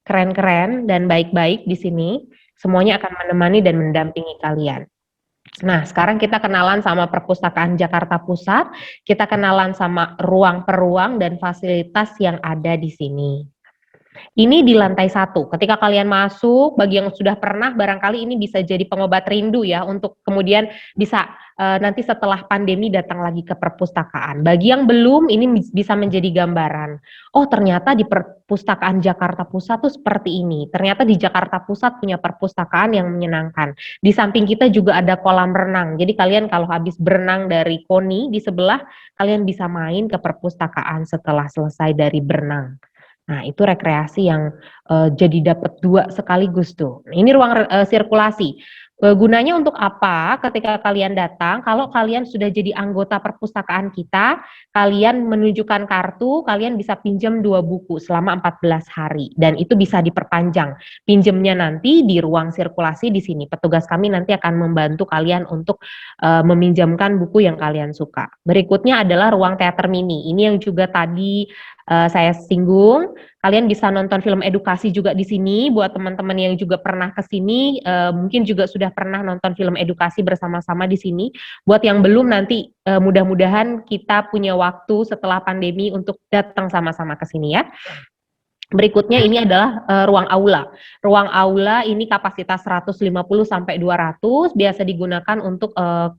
I: keren-keren dan baik-baik di sini. Semuanya akan menemani dan mendampingi kalian. Nah, sekarang kita kenalan sama Perpustakaan Jakarta Pusat, kita kenalan sama ruang per ruang dan fasilitas yang ada di sini. Ini di lantai 1. Ketika kalian masuk, bagi yang sudah pernah, barangkali ini bisa jadi pengobat rindu ya, untuk kemudian bisa nanti setelah pandemi datang lagi ke perpustakaan. Bagi yang belum, ini bisa menjadi gambaran. Oh, ternyata di Perpustakaan Jakarta Pusat tuh seperti ini. Ternyata di Jakarta Pusat punya perpustakaan yang menyenangkan. Di samping kita juga ada kolam renang. Jadi kalian kalau habis berenang dari KONI di sebelah, kalian bisa main ke perpustakaan setelah selesai dari berenang. Nah, itu rekreasi yang jadi dapat 2 sekaligus tuh. Ini ruang sirkulasi. Gunanya untuk apa? Ketika kalian datang, kalau kalian sudah jadi anggota perpustakaan kita, kalian menunjukkan kartu, kalian bisa pinjam 2 buku selama 14 hari. Dan itu bisa diperpanjang. Pinjamnya nanti di ruang sirkulasi di sini. Petugas kami nanti akan membantu kalian untuk meminjamkan buku yang kalian suka. Berikutnya adalah ruang teater mini. Ini yang juga tadi saya singgung. Kalian bisa nonton film edukasi juga di sini. Buat teman-teman yang juga pernah ke sini, mungkin juga sudah pernah nonton film edukasi bersama-sama di sini. Buat yang belum, nanti mudah-mudahan kita punya waktu setelah pandemi untuk datang sama-sama ke sini ya. Berikutnya ini adalah ruang aula. Ruang aula ini kapasitas 150 sampai 200, biasa digunakan untuk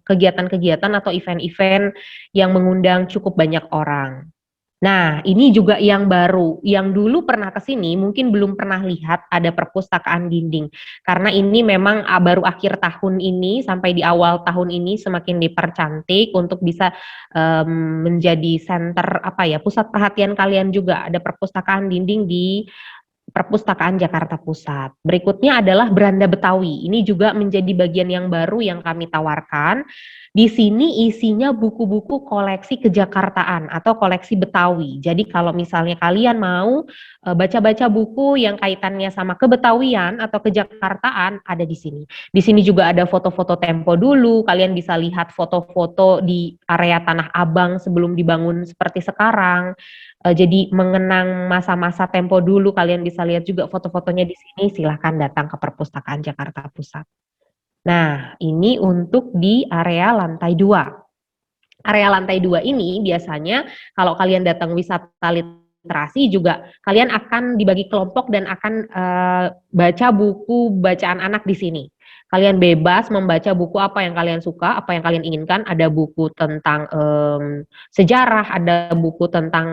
I: kegiatan-kegiatan atau event-event yang mengundang cukup banyak orang. Nah, ini juga yang baru. Yang dulu pernah ke sini mungkin belum pernah lihat ada perpustakaan dinding. Karena ini memang baru akhir tahun ini sampai di awal tahun ini semakin dipercantik untuk bisa menjadi center pusat perhatian kalian juga. Ada perpustakaan dinding di Perpustakaan Jakarta Pusat. Berikutnya adalah beranda Betawi. Ini juga menjadi bagian yang baru yang kami tawarkan. Di sini isinya buku-buku koleksi kejakartaan atau koleksi Betawi. Jadi kalau misalnya kalian mau baca-baca buku yang kaitannya sama kebetawian atau kejakartaan, ada di sini. Di sini juga ada foto-foto tempo dulu. Kalian bisa lihat foto-foto di area Tanah Abang sebelum dibangun seperti sekarang. Jadi mengenang masa-masa tempo dulu, kalian bisa lihat juga foto-fotonya di sini. Silahkan datang ke Perpustakaan Jakarta Pusat. Nah, ini untuk di area lantai 2. Area lantai 2 ini biasanya kalau kalian datang wisata literasi juga, kalian akan dibagi kelompok dan akan baca buku bacaan anak di sini. Kalian bebas membaca buku apa yang kalian suka, apa yang kalian inginkan. Ada buku tentang sejarah, ada buku tentang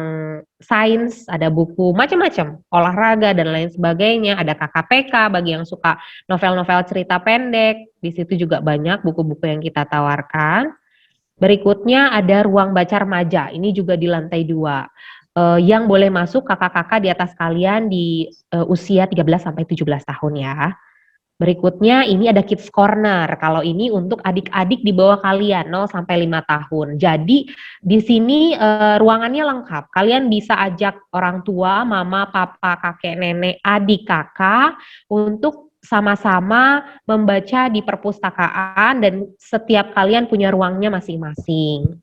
I: sains, ada buku macam-macam, olahraga dan lain sebagainya. Ada KKPK bagi yang suka novel-novel cerita pendek. Di situ juga banyak buku-buku yang kita tawarkan. Berikutnya ada ruang baca remaja, ini juga di lantai 2. Yang boleh masuk kakak-kakak di atas kalian di usia 13 sampai 17 tahun ya. Berikutnya ini ada Kids Corner. Kalau ini untuk adik-adik di bawah kalian 0 sampai 5 tahun. Jadi di sini ruangannya lengkap. Kalian bisa ajak orang tua, mama, papa, kakek, nenek, adik, kakak untuk sama-sama membaca di perpustakaan dan setiap kalian punya ruangnya masing-masing.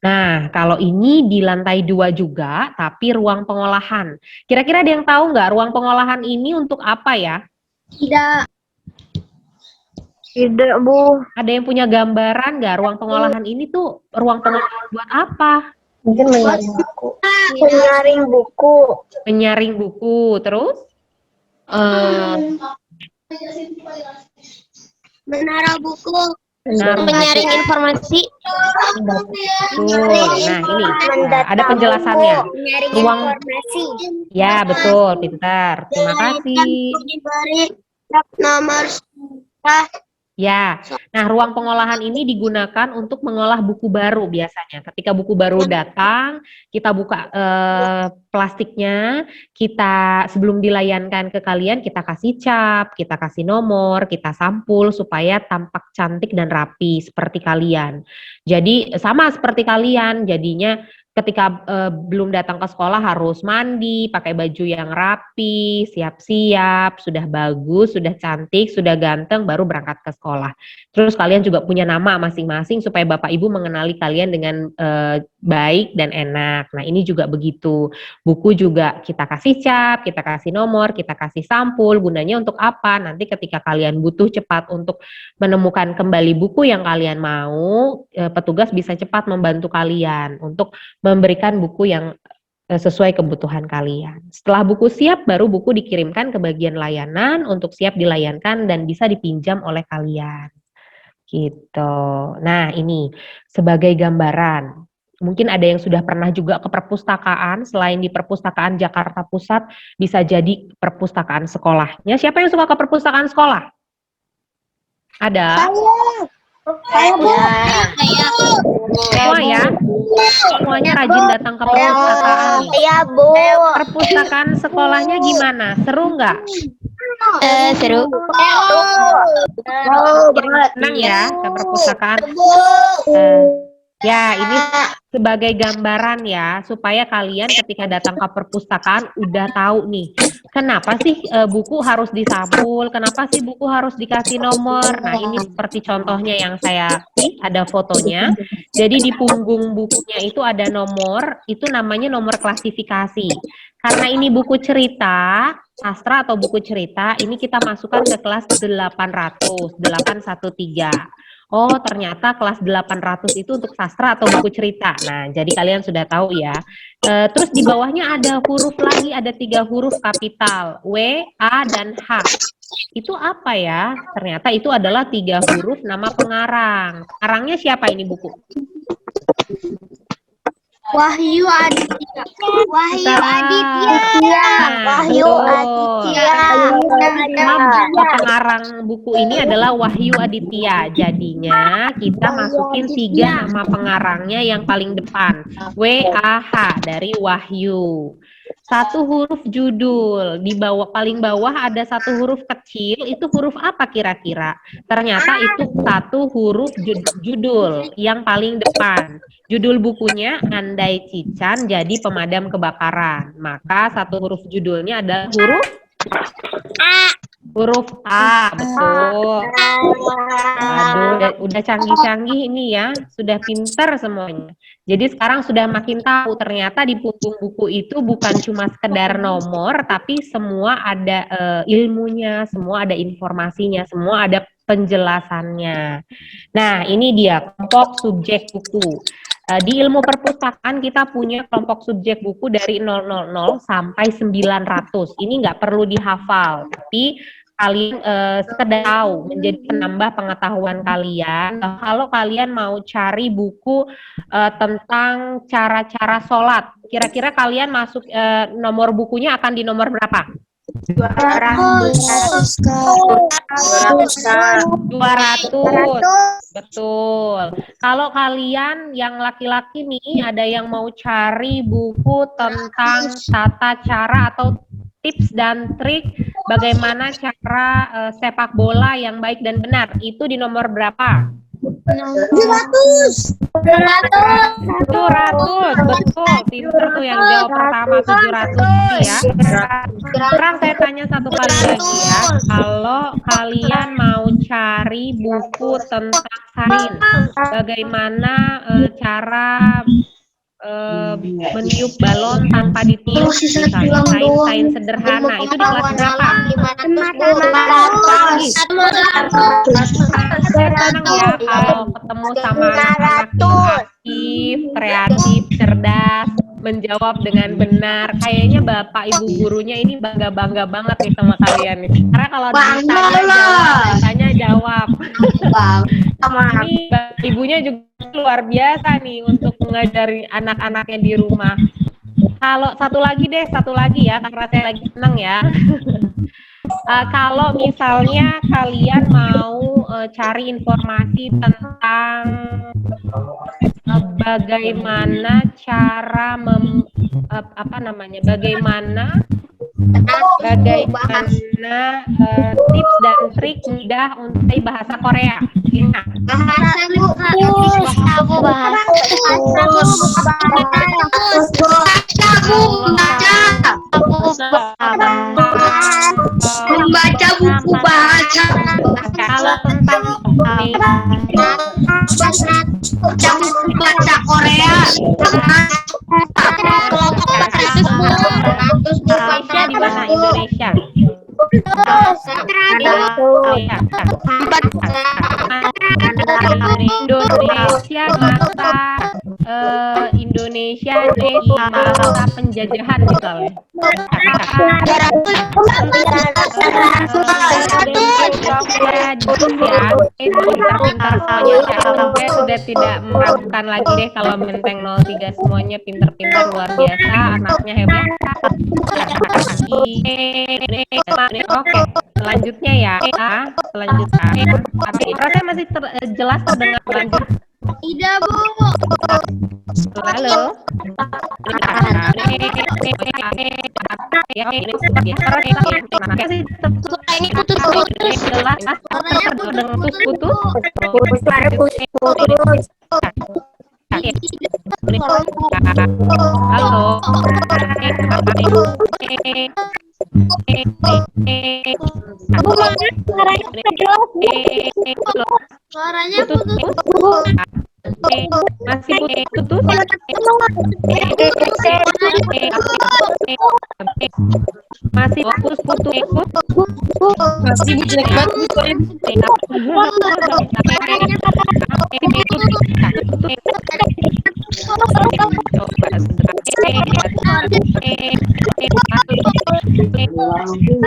I: Nah, kalau ini di lantai 2 juga, tapi ruang pengolahan. Kira-kira ada yang tahu nggak ruang pengolahan ini untuk apa ya?
C: Tidak.
E: Tidak, Bu.
I: Ada yang punya gambaran nggak ruang pengolahan ini tuh ruang pengolahan buat apa?
E: Mungkin menyaring buku. Menyaring buku.
I: Menyaring buku, terus?
C: Menara buku.
E: Menyaring informasi.
I: Betul. Nah, ini ada penjelasannya.
E: Menyaring
I: Ruang
E: informasi.
I: Ya, betul, pintar. Terima kasih.
C: Diberi nomor
I: Ya, nah ruang pengolahan ini digunakan untuk mengolah buku baru biasanya. Ketika buku baru datang, kita buka plastiknya, kita sebelum dilayankan ke kalian, kita kasih cap, kita kasih nomor, kita sampul supaya tampak cantik dan rapi seperti kalian. Jadi sama seperti kalian, jadinya ketika belum datang ke sekolah harus mandi, pakai baju yang rapi, siap-siap, sudah bagus, sudah cantik, sudah ganteng, baru berangkat ke sekolah. Terus kalian juga punya nama masing-masing supaya Bapak Ibu mengenali kalian dengan baik dan enak. Nah, ini juga begitu. Buku juga kita kasih cap, kita kasih nomor, kita kasih sampul. Gunanya untuk apa? Nanti ketika kalian butuh cepat untuk menemukan kembali buku yang kalian mau, petugas bisa cepat membantu kalian untuk memberikan buku yang sesuai kebutuhan kalian. Setelah buku siap, baru buku dikirimkan ke bagian layanan untuk siap dilayankan dan bisa dipinjam oleh kalian. Gitu. Nah, ini sebagai gambaran. Mungkin ada yang sudah pernah juga ke perpustakaan, selain di perpustakaan Jakarta Pusat, bisa jadi perpustakaan sekolahnya. Siapa yang suka ke perpustakaan sekolah? Ada? Semua ya? Semuanya rajin datang ke perpustakaan.
E: Iya, Bu.
I: Perpustakaan sekolahnya gimana? Seru nggak?
E: Seru.
I: Senang ya ke perpustakaan. Ya, ini sebagai gambaran ya, supaya kalian ketika datang ke perpustakaan udah tahu nih, kenapa sih buku harus disampul, kenapa sih buku harus dikasih nomor. Nah, ini seperti contohnya yang saya ada fotonya. Jadi di punggung bukunya itu ada nomor, itu namanya nomor klasifikasi. Karena ini buku cerita, sastra atau buku cerita, ini kita masukkan ke kelas 800, 813. Oh, ternyata kelas 800 itu untuk sastra atau buku cerita. Nah, jadi kalian sudah tahu ya. Terus di bawahnya ada huruf lagi, ada 3 huruf kapital, W, A, dan H. Itu apa ya? Ternyata itu adalah 3 huruf nama pengarang. Pengarangnya siapa ini buku?
C: Wahyu Aditya. Wahyu Aditya.
E: Wahyu Aditya.
I: Nama pengarang buku ini adalah Wahyu Aditya. Jadinya kita masukin 3 nama pengarangnya yang paling depan. W-A-H dari Wahyu. 1 huruf judul. Di bawah, paling bawah ada 1 huruf kecil. Itu huruf apa kira-kira? Ternyata itu 1 huruf judul yang paling depan. Judul bukunya Andai Cican Jadi Pemadam Kebakaran. Maka 1 huruf judulnya adalah huruf A. Huruf A, betul. Aduh, udah canggih-canggih ini ya, sudah pintar semuanya. Jadi sekarang sudah makin tahu ternyata di punggung buku itu bukan cuma sekedar nomor, tapi semua ada ilmunya, semua ada informasinya, semua ada penjelasannya. Nah, ini dia kelompok subjek buku. Di ilmu perpustakaan kita punya kelompok subjek buku dari 000 sampai 900. Ini nggak perlu dihafal, tapi kalian sekedar tahu menjadi penambah pengetahuan kalian. Kalau kalian mau cari buku tentang cara-cara sholat, kira-kira kalian masuk nomor bukunya akan di nomor berapa?
C: 200 Kak.
I: 200. Betul. Kalau kalian yang laki-laki nih, ada yang mau cari buku tentang tata cara atau tips dan trik bagaimana cara sepak bola yang baik dan benar, itu di nomor berapa?
C: 700.
I: 700, betul. Pinter tuh yang jawab pertama 700 ya. Sekarang saya tanya satu kali lagi ya. Kalau kalian mau cari buku tentang sains, bagaimana cara meniup balon tanpa ditiup, misalnya sains sederhana, itu di kelas berapa? Saya senang ya kalau ketemu sama anak-anak yang aktif, kreatif, cerdas, menjawab dengan benar. Kayaknya bapak ibu gurunya ini bangga banget nih sama kalian nih. Karena kalau ditanya jawab. Ini ibunya juga luar biasa nih untuk mengajari anak-anaknya di rumah. Kalau satu lagi ya, karena saya lagi senang ya. Kalau misalnya kalian mau cari informasi tentang bagaimana cara bagaimana tips dan trik mudah untuk bahasa Korea.
C: Membaca buku bahasa.
I: Kalau tentang
C: bahasa Korea.
I: Indonesia di mana Indonesia? Indonesia Indonesia di masa penjajahan misalnya. Saya sudah tidak meragukan lagi deh kalau Menteng 03 semuanya pinter-pinter luar biasa, anaknya hebat. Oke, selanjutnya ya. Selanjutnya. Rasanya masih jelas terdengar lanjut.
C: Tidak, Bu.
I: Halo.
C: Ini putus-putus.
I: Jelas Halo.
C: Suaranya putus.
I: Masih putus. Masih putus. Masih jelek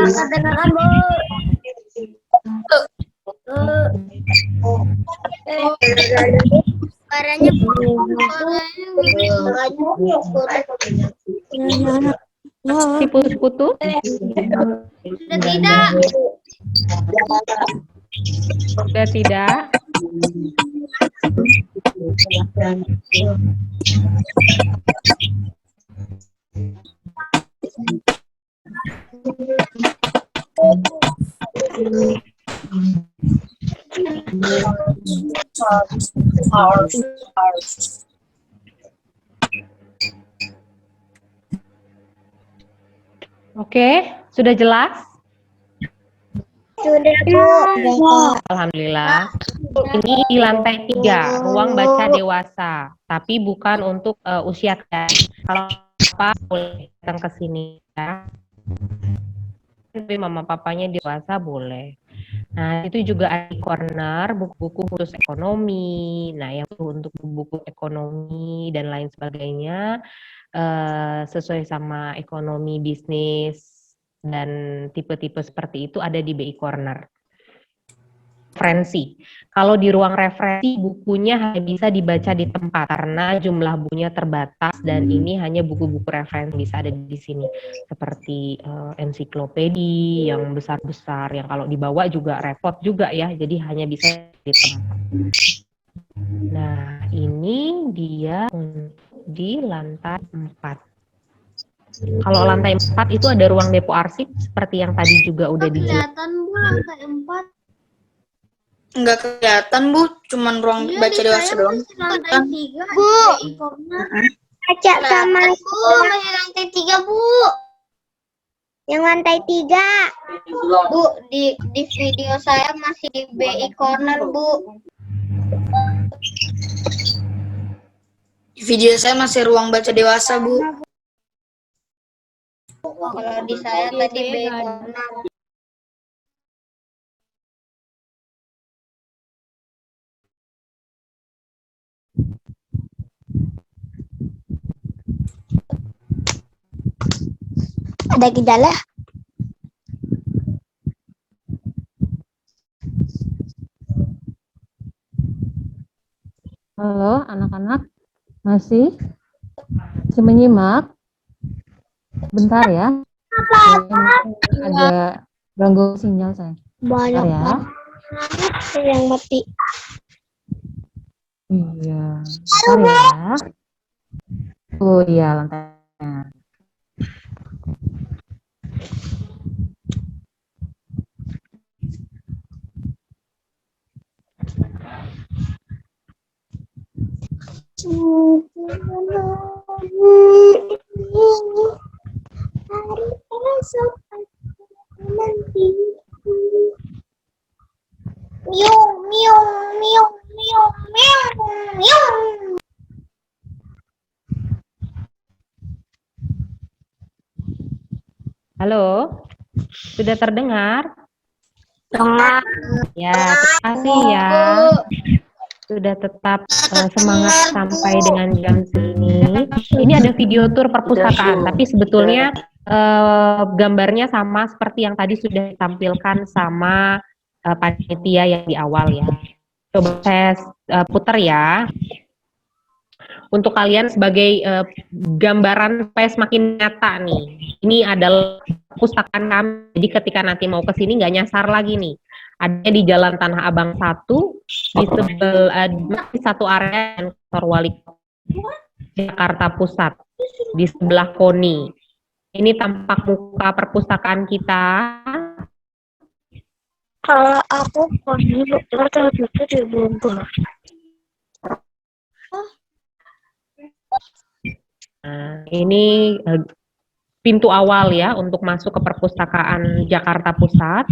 C: Kedengaran, Bu. Suaranya
I: Masih putus-putus.
C: sudah tidak.
I: Sudah tidak. Oke, sudah jelas?
C: Sudah, Bu.
I: Alhamdulillah. Ini di lantai 3, ruang baca dewasa, tapi bukan untuk usia kan. Kalau apa boleh datang ke sini ya. Tapi mama papanya dewasa boleh. Nah, itu juga ada di corner buku-buku khusus ekonomi. Nah, yang untuk buku ekonomi dan lain sebagainya sesuai sama ekonomi bisnis dan tipe-tipe seperti itu ada di BI Corner. referensi. Kalau di ruang referensi bukunya hanya bisa dibaca di tempat karena jumlah bukunya terbatas dan ini hanya buku-buku referensi bisa ada di sini seperti ensiklopedia yang besar-besar yang kalau dibawa juga repot juga ya, jadi hanya bisa di tempat. Nah, ini dia di lantai 4. Kalau lantai 4 itu ada ruang depo arsip seperti yang tadi juga udah dijelaskan.
C: Kelihatan Bu lantai 4.
B: Enggak kelihatan, Bu. Cuman ruang
C: Iya,
B: baca
C: di
B: dewasa
C: saya
B: doang.
C: masih lantai 3.
E: Bu. Baca
C: Kelihatan
E: kamar
C: Bu, masih lantai 3 Bu.
E: yang lantai 3.
C: Bu, di video saya masih di BI corner Bu.
B: Di video saya masih ruang baca dewasa, Bu.
C: Kalau di saya tadi BI corner.
E: Ada gejala?
A: Halo, anak-anak, masih menyimak? Bentar ya. Ada ganggu sinyal saya.
E: Banyak
A: Bentar ya.
E: yang mati.
A: Iya. Bentar ya. Oh iya, lantainya.
E: Hari esok nanti. Miung, miung, miung, miung, miung, miung.
I: Halo, sudah terdengar?
E: Dengar.
I: Ya, terima kasih ya. Sudah tetap semangat sampai dengan jam segini. Ini ada video tour perpustakaan, tapi sebetulnya gambarnya sama seperti yang tadi sudah ditampilkan sama panitia yang di awal ya. Coba saya putar ya. Untuk kalian sebagai gambaran supaya semakin nyata nih. Ini adalah perpustakaan kami. Jadi ketika nanti mau ke sini nggak nyasar lagi nih. Ada di Jalan Tanah Abang 1, di satu area yang kantor wali Jakarta Pusat, di sebelah KONI. Ini tampak muka perpustakaan kita.
E: Kalau aku pernah betul itu di Bogor.
I: Nah, ini pintu awal ya untuk masuk ke perpustakaan Jakarta Pusat.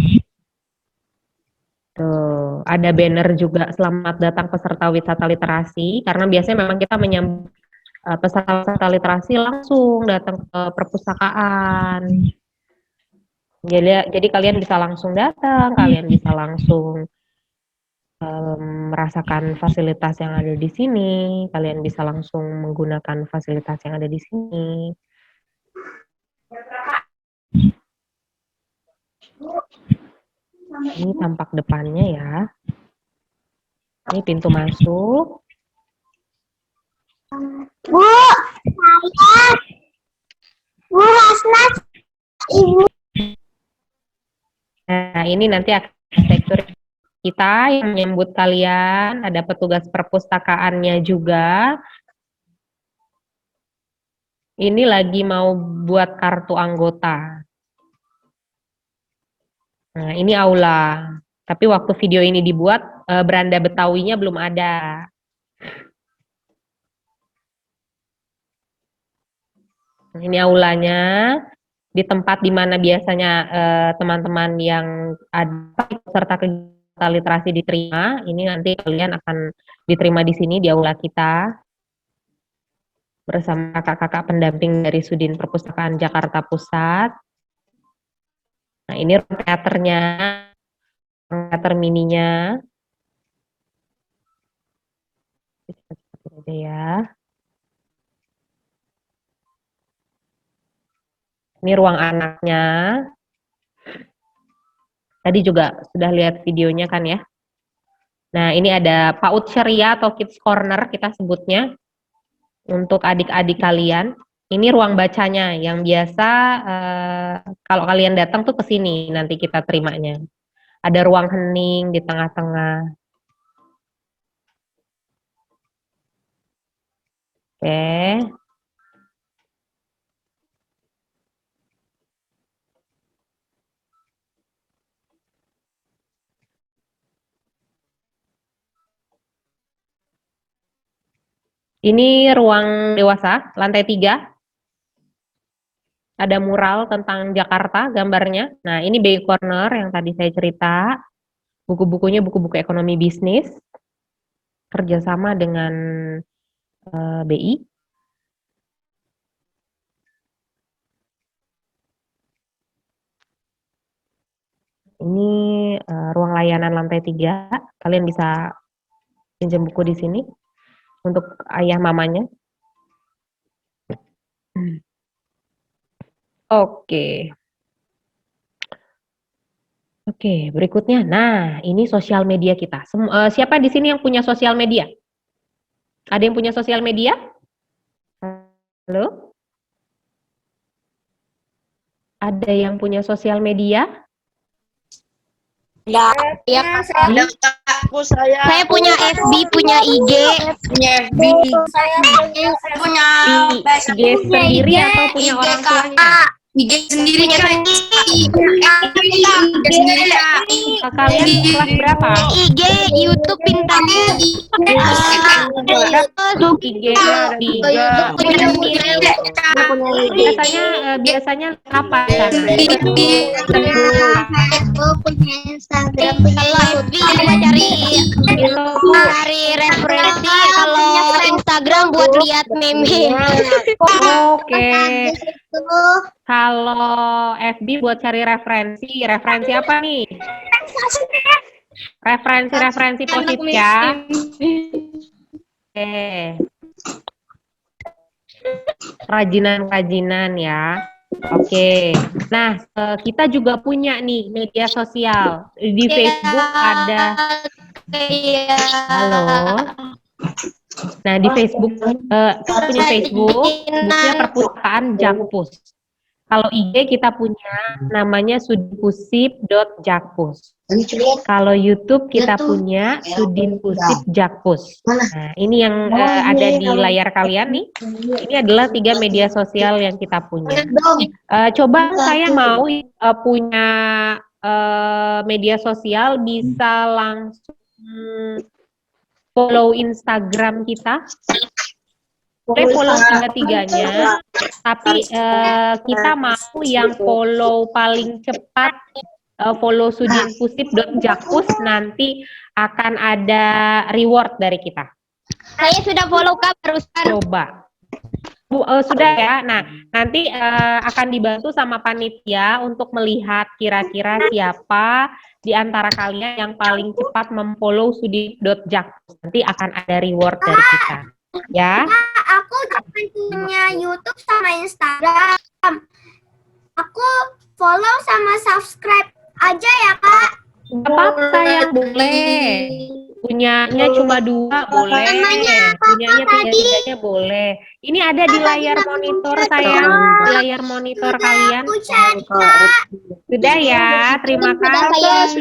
I: Tuh, ada banner juga selamat datang peserta wisata literasi karena biasanya memang kita menyambut peserta literasi langsung datang ke perpustakaan. Jadi kalian bisa langsung datang, kalian bisa langsung merasakan fasilitas yang ada di sini, kalian bisa langsung menggunakan fasilitas yang ada di sini. Ini tampak depannya ya. Ini pintu masuk.
E: Bu, saya. Bu Hasnas, Ibu.
I: Nah, ini nanti arsitektur kita yang menyambut kalian. Ada petugas perpustakaannya juga. Ini lagi mau buat kartu anggota. Nah, ini aula. Tapi waktu video ini dibuat, beranda Betawinya belum ada. Nah, ini aulanya. Di tempat di mana biasanya teman-teman yang ada peserta kegiatan literasi diterima, ini nanti kalian akan diterima di sini di aula kita bersama kakak-kakak pendamping dari Sudin Perpustakaan Jakarta Pusat. Nah, ini teaternya, teater mininya. Aja ya. Ini ruang anaknya. Tadi juga sudah lihat videonya kan ya? Nah, ini ada PAUD Ceria atau Kids Corner kita sebutnya untuk adik-adik kalian. Ini ruang bacanya yang biasa kalau kalian datang tuh ke sini nanti kita terimanya. Ada ruang hening di tengah-tengah. Oke. Ini ruang dewasa, lantai 3. Ada mural tentang Jakarta gambarnya. Nah, ini BI Corner yang tadi saya cerita. Buku-bukunya buku-buku ekonomi bisnis. Kerjasama dengan BI. Ini ruang layanan lantai 3. Kalian bisa pinjam buku di sini untuk ayah mamanya. Oke. Oke, berikutnya. Nah, ini sosial media kita. Siapa di sini yang punya sosial media? Ada yang punya sosial media? Halo? Ada yang punya sosial media?
E: Ya, saya punya FB, punya IG.
B: Punya FB. Punya
I: IG sendiri atau punya orang tuanya?
B: IG sendiri kan?
I: Kalian kelas berapa?
E: IG, YouTube bintangku.
I: IG biasanya apa sana?
E: Punya Instagram, kalau FB cari referensi, kalau Instagram buat lihat meme.
I: Oke. Kalau FB buat cari referensi apa nih? Referensi positif ya. Oke. Kerajinan ya. Oke. Nah, kita juga punya nih media sosial. Di Facebook ada. Halo. Nah, di Facebook kita punya Facebook, Facebooknya Perpustakaan Jakpus. Kalau IG kita punya namanya sudinpusip.jakpus. Kalau YouTube kita punya Sudinpusip Jakpus. Nah, ini yang ada di layar kalian nih. Ini adalah 3 media sosial yang kita punya. Coba saya mau punya media sosial bisa langsung follow Instagram kita. Boleh follow 3-tiganya, tapi kita mau yang follow paling cepat, follow sudinpusip.jakpus, nanti akan ada reward dari kita.
E: Saya sudah follow Kak barusan.
I: Coba. Sudah ya. Nah, nanti akan dibantu sama panitia untuk melihat kira-kira siapa di antara kalian yang paling cepat memfollow sudin.jakpus. Nanti akan ada reward dari kita. Ya.
E: Aku punya YouTube sama Instagram. Aku follow sama subscribe aja ya Kak.
I: Apa yang boleh? Punyanya cuma 2 boleh. Punyanya 3-tiganya boleh. Ini ada di layar monitor sayang, di layar monitor kalian. Sudah ya, terima kasih.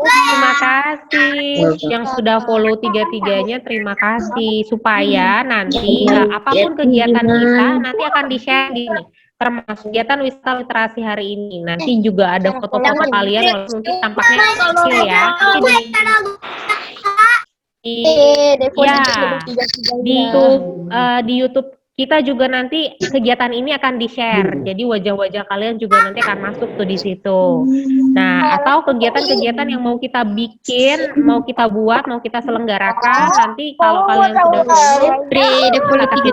I: Terima kasih yang sudah follow 3-tiganya, terima kasih. Supaya nanti apapun kegiatan kita nanti akan di-share di sini. Termasuk kegiatan wisata literasi hari ini. Nanti juga ada foto-foto kalian walaupun mungkin tampaknya kecil ya. Di YouTube kita juga nanti kegiatan ini akan di-share. Jadi wajah-wajah kalian juga nanti akan masuk tuh di situ. Nah, atau kegiatan-kegiatan yang mau kita bikin, mau kita buat, mau kita selenggarakan, nanti kalau kalian sudah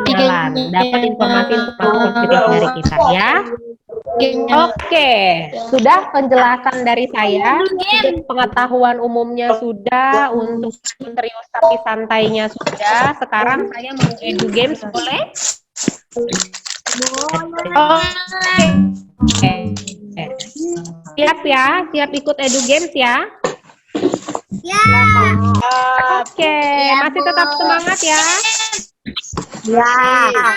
I: jalan, dapat informasi dari kita ya. Oke, sudah penjelasan dari saya, pengetahuan umumnya sudah, untuk serius tapi santainya sudah. Sekarang saya mau edu games, boleh? Oke. Siap ya, siap ikut edu games ya. Oke, masih tetap semangat ya. Semangat.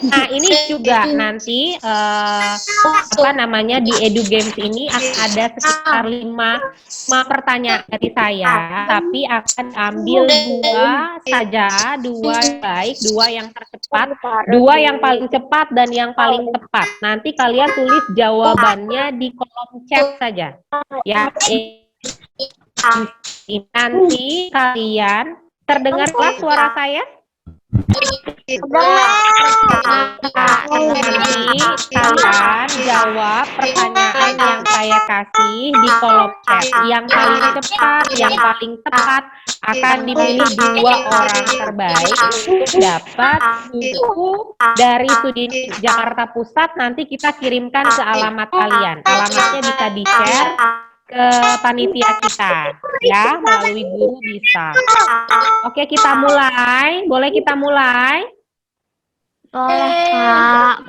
I: Nah, ini juga nanti apa namanya di Edu Games ini akan ada sekitar 5 pertanyaan dari saya, tapi akan ambil 2 saja, 2 yang baik, 2 yang tercepat, 2 yang paling cepat dan yang paling tepat. Nanti kalian tulis jawabannya di kolom chat saja. Ya, nanti kalian terdengarlah suara saya? Nanti kalian jawab pertanyaan yang saya kasih di kolom chat. Yang paling cepat, yang paling tepat akan dipilih 2 orang terbaik untuk dapat buku dari Studi Jakarta Pusat. Nanti kita kirimkan ke alamat kalian. Alamatnya bisa di-share ke panitia kita, ya, melalui guru bisa. Oke, kita mulai. Boleh kita mulai?
E: Kak.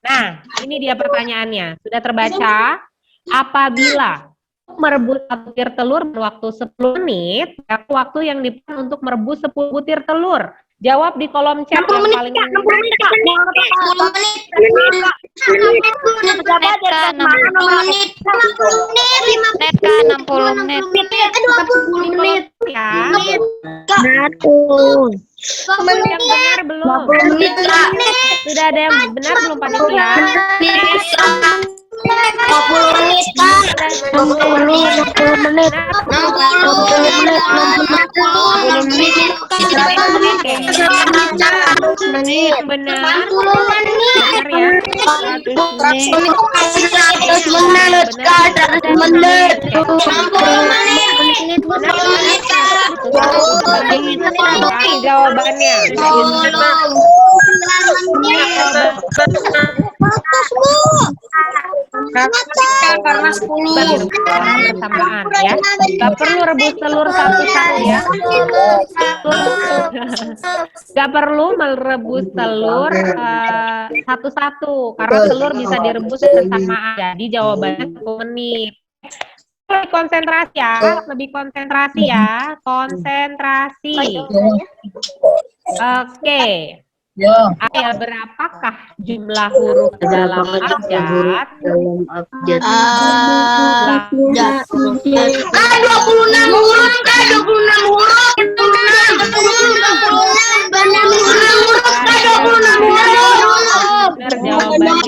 I: Nah, ini dia pertanyaannya. Sudah terbaca? Apabila merebus 1 butir telur berwaktu 10 menit, waktu yang diperlukan untuk merebus 10 butir telur. Jawab di kolom chat yang paling
E: 60 menit, Kak. 60 menit. 60 menit.
I: ya.
E: Bagus.
I: Yang benar belum? Sudah ada yang benar belum panitia?
E: 20 menit, Kak. 60 menit. 60 menit. 60 menit. 60 menit.
I: Menit benar. Benar ya.
E: 100 menit. 100 menit. 100 menit. 60 menit.
I: Ini jawabannya.
B: Karena 10
I: bersamaan ya. Gak perlu rebus telur satu-satu ya. Gak perlu merebus telur satu-satu karena telur bisa direbus bersamaan. Jadi jawabannya 10 menit. Lebih konsentrasi ya, lebih konsentrasi ya, konsentrasi. Oke. Ada berapakah jumlah huruf dalam abjad?
E: 26 huruf, 26 huruf.
I: Benar jawabannya.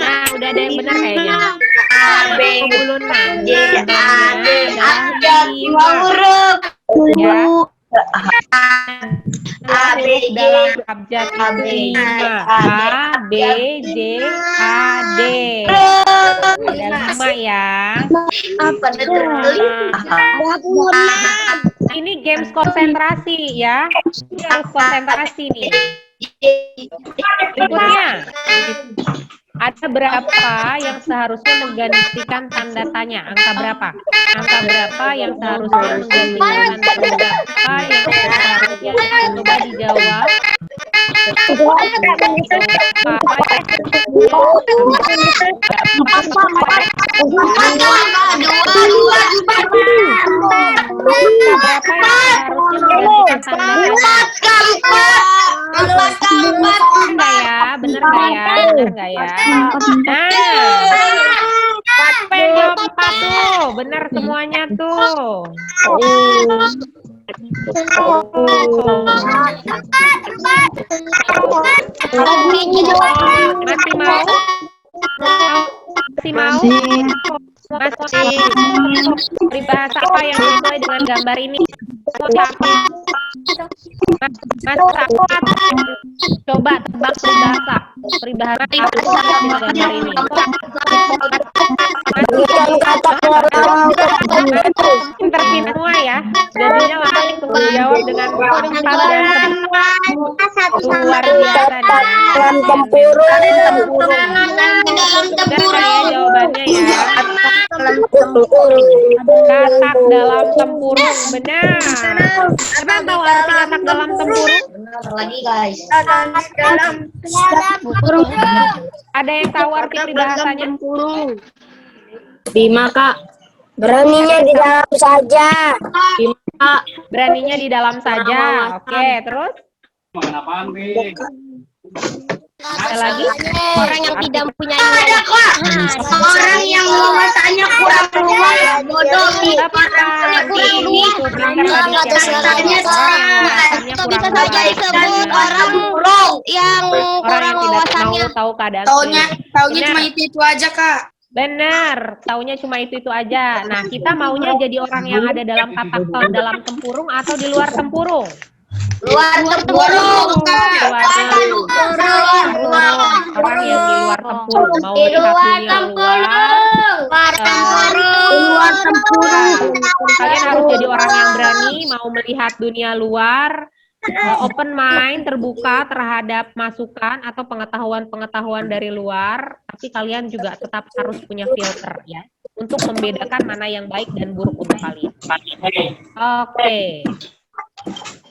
I: Nah, udah ada yang benar kayaknya. 26. Ya. Dalam abjad ini A, B, J, A, D. Ada 5 ya. Ini games konsentrasi ya. Games konsentrasi nih. Berikutnya. Ada berapa yang seharusnya menggantikan tanda tanya? Angka berapa? Angka berapa yang seharusnya menggantikan tanda berapa yang seharusnya coba dijawab? Bener nggak ya? Nah, 4 tuh, bener semuanya tuh. Masih mau? Masih peribahasa apa yang sesuai dengan gambar ini? Coba tebak peribahasa apa yang sesuai dengan gambar ini? Pinter-pinter semua ya. Jadinya langsung jawab dengan cepat dan luar biasa nih. Benar nggak ya jawabannya ya?
C: dalam tempurung.
I: Katak dalam tempurung, benar. Siapa yang tahu arti katak dalam tempurung?
C: Benar lagi guys.
E: Dalam tempurung.
I: Ada yang tahu arti peribahasanya?
E: Bima Kak. Beraninya di dalam saja. Bima.
I: Beraninya di dalam saja. Oke, terus? Ada lagi?
E: Orang yang tidak punya
C: Ada kok. Orang yang wawasannya kurang luas, bodoh.
E: Bisa saja disebut orang yang kurang wawasannya.
I: Tahu keadaan.
B: Taunya
I: Benar.
B: cuma itu aja, Kak.
I: Benar, taunya cuma itu aja. Nah, kita maunya jadi orang yang ada dalam katak dalam tempurung atau di luar tempurung?
C: Luar tempurung.
I: Luar tempurung. Orang yang di luar tempurung mau melihat dunia luar.
E: Luar tempurung.
I: Kalian harus jadi orang yang berani, mau melihat dunia luar, open mind, terbuka terhadap masukan atau pengetahuan-pengetahuan dari luar, tapi kalian juga tetap harus punya filter ya, untuk membedakan mana yang baik dan buruk untuk kalian. Oke.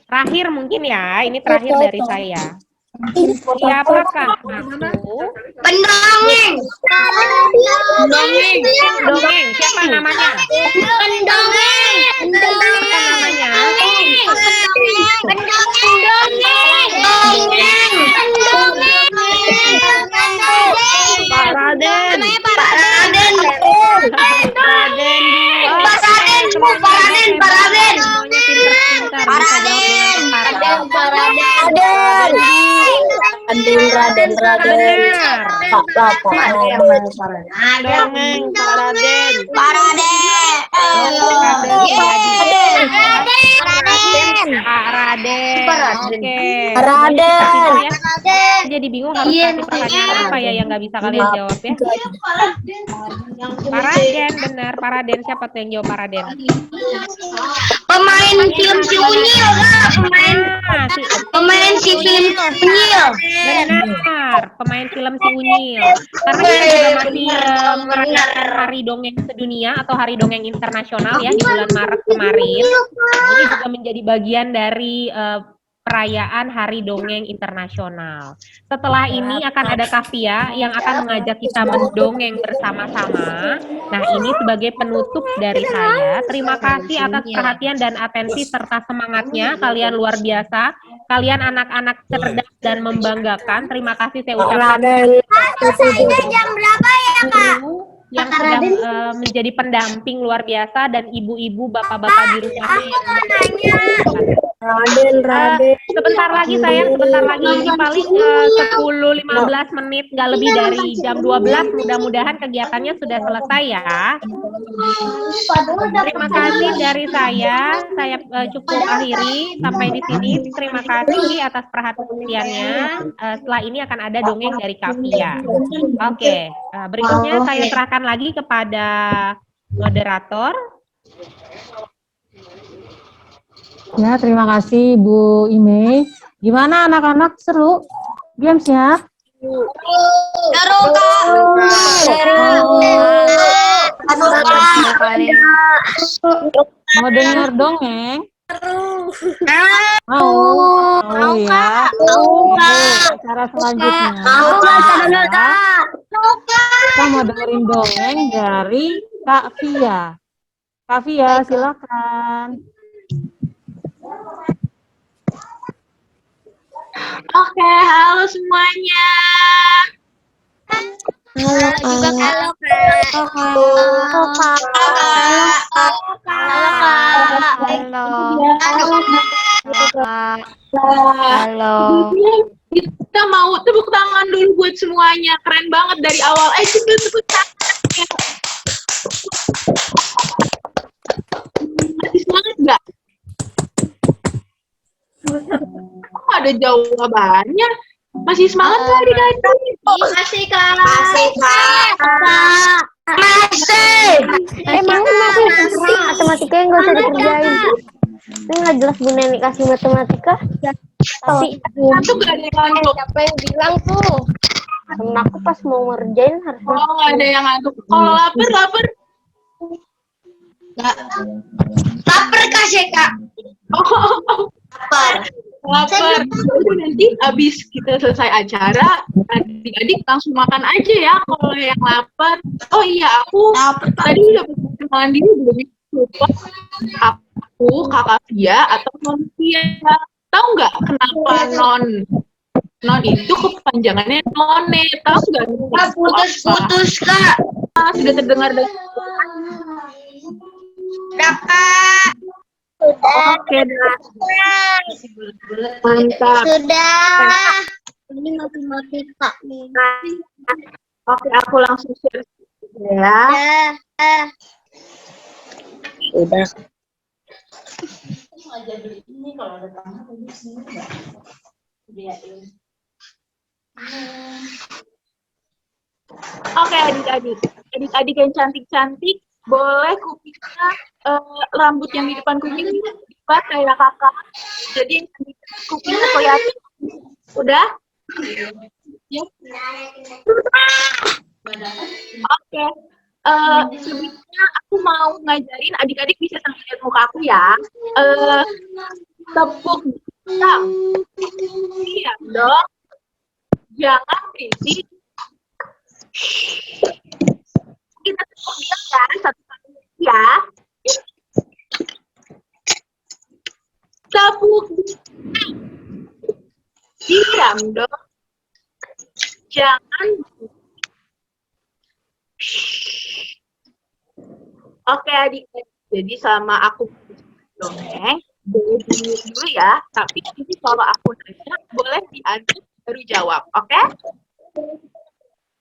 I: Terakhir mungkin ya, ini terakhir dari saya. Siapakah aku?
C: Pendongeng.
I: Dongeng, siapa namanya?
C: Pendongeng.
I: Siapa namanya? Pak Raden. Semuanya pintar-pintar, bisa jawab dengan cepat. Benar. Dongeng Pak Raden. Pak Raden. Oke.
E: Raden.
I: Jadi bingung harus kasih pertanyaan apa ya yang nggak bisa kalian jawab ya? Pak Raden, benar. Pak Raden, siapa tuh yang jawab Pak Raden?
C: Pemain film si Unyil, pemain si film si Unyil.
I: Benar, pemain film si Unyil. Karena kita juga masih merayakan Hari Dongeng Sedunia atau Hari Dongeng Internasional ya di bulan Maret kemarin. Ini juga menjadi bagian dari perayaan Hari Dongeng Internasional. Setelah ini akan ada Kafia yang akan mengajak kita mendongeng bersama-sama. Nah, ini sebagai penutup dari saya. Terima kasih atas perhatian dan atensi serta semangatnya. Kalian luar biasa. Kalian anak-anak cerdas dan membanggakan. Terima kasih saya ucapkan.
C: Jam berapa ya, Kak?
I: Yang sedang menjadi pendamping luar biasa dan ibu-ibu, bapak-bapak di rumah yang sebentar lagi sayang, sebentar lagi ini paling 10-15 menit, nggak lebih dari jam 12, mudah-mudahan kegiatannya sudah selesai ya. Terima kasih dari saya cukup akhiri sampai di sini. Terima kasih atas perhatiannya. Setelah ini akan ada dongeng dari Kafia. Oke, berikutnya saya serahkan lagi kepada moderator.
A: Ya, terima kasih Bu Ime. Gimana anak-anak, seru gamesnya?
C: Seru, Kak.
A: Mau dengar dongeng? Mau ya. Acara selanjutnya. Kita mau dengerin dongeng dari Kak Via. Kak Via, silakan.
J: Oke, halo semuanya.
E: Halo Halo.
J: Kita mau tepuk tangan dulu buat semuanya. Keren banget dari awal. Tepuk tangan. Masih semangat nggak? Kok ada jawabannya? Masih semangat nggak adik-adik?
C: Makasih, Kak. Masih.
E: Emang matematika yang nggak usah dikerjain. Ini nggak jelas Bu Neni kasih matematika. Tapi
J: Satu nggak ada yang ngantuk.
E: siapa yang bilang tuh? Temen aku pas mau ngerjain harus
J: Oh, nggak ada yang ngantuk. Kalau lapar.
C: Lapar kasih kak. Lapar.
J: Lapar. Jadi nanti abis kita selesai acara, adik-adik langsung makan aja ya kalau yang lapar. Oh iya, aku tadi udah perkenalan diri belum lupa. Aku kakak Via atau non Via. Tahu nggak kenapa non? Non itu kepanjangannya none. Tahu nggak?
C: Putus-putus kak.
J: Sudah terdengar dari
C: Udah kak.
J: Oke, mantap.
C: Sudah. Ini mati-mati kak.
J: Oke, aku langsung share ya.
C: Udah.
J: Oke, adik-adik yang cantik-cantik, boleh kupingnya rambut yang di depan kuping dibuat kayak kakak. Jadi yang kupingnya kelihatan. Udah? Ya. Oke. Sebelumnya aku mau ngajarin adik-adik bisa sambil lihat muka aku ya. Tepuk tangan. Iya dong. Jangan berisik. Kita tepuk diam ya, satu-satu ya. Tepuk diam dong. Jangan. Oke adik-adik, jadi selama aku dongeng, boleh dulu ya. Tapi ini kalau aku nanya, boleh diaduk baru jawab, oke?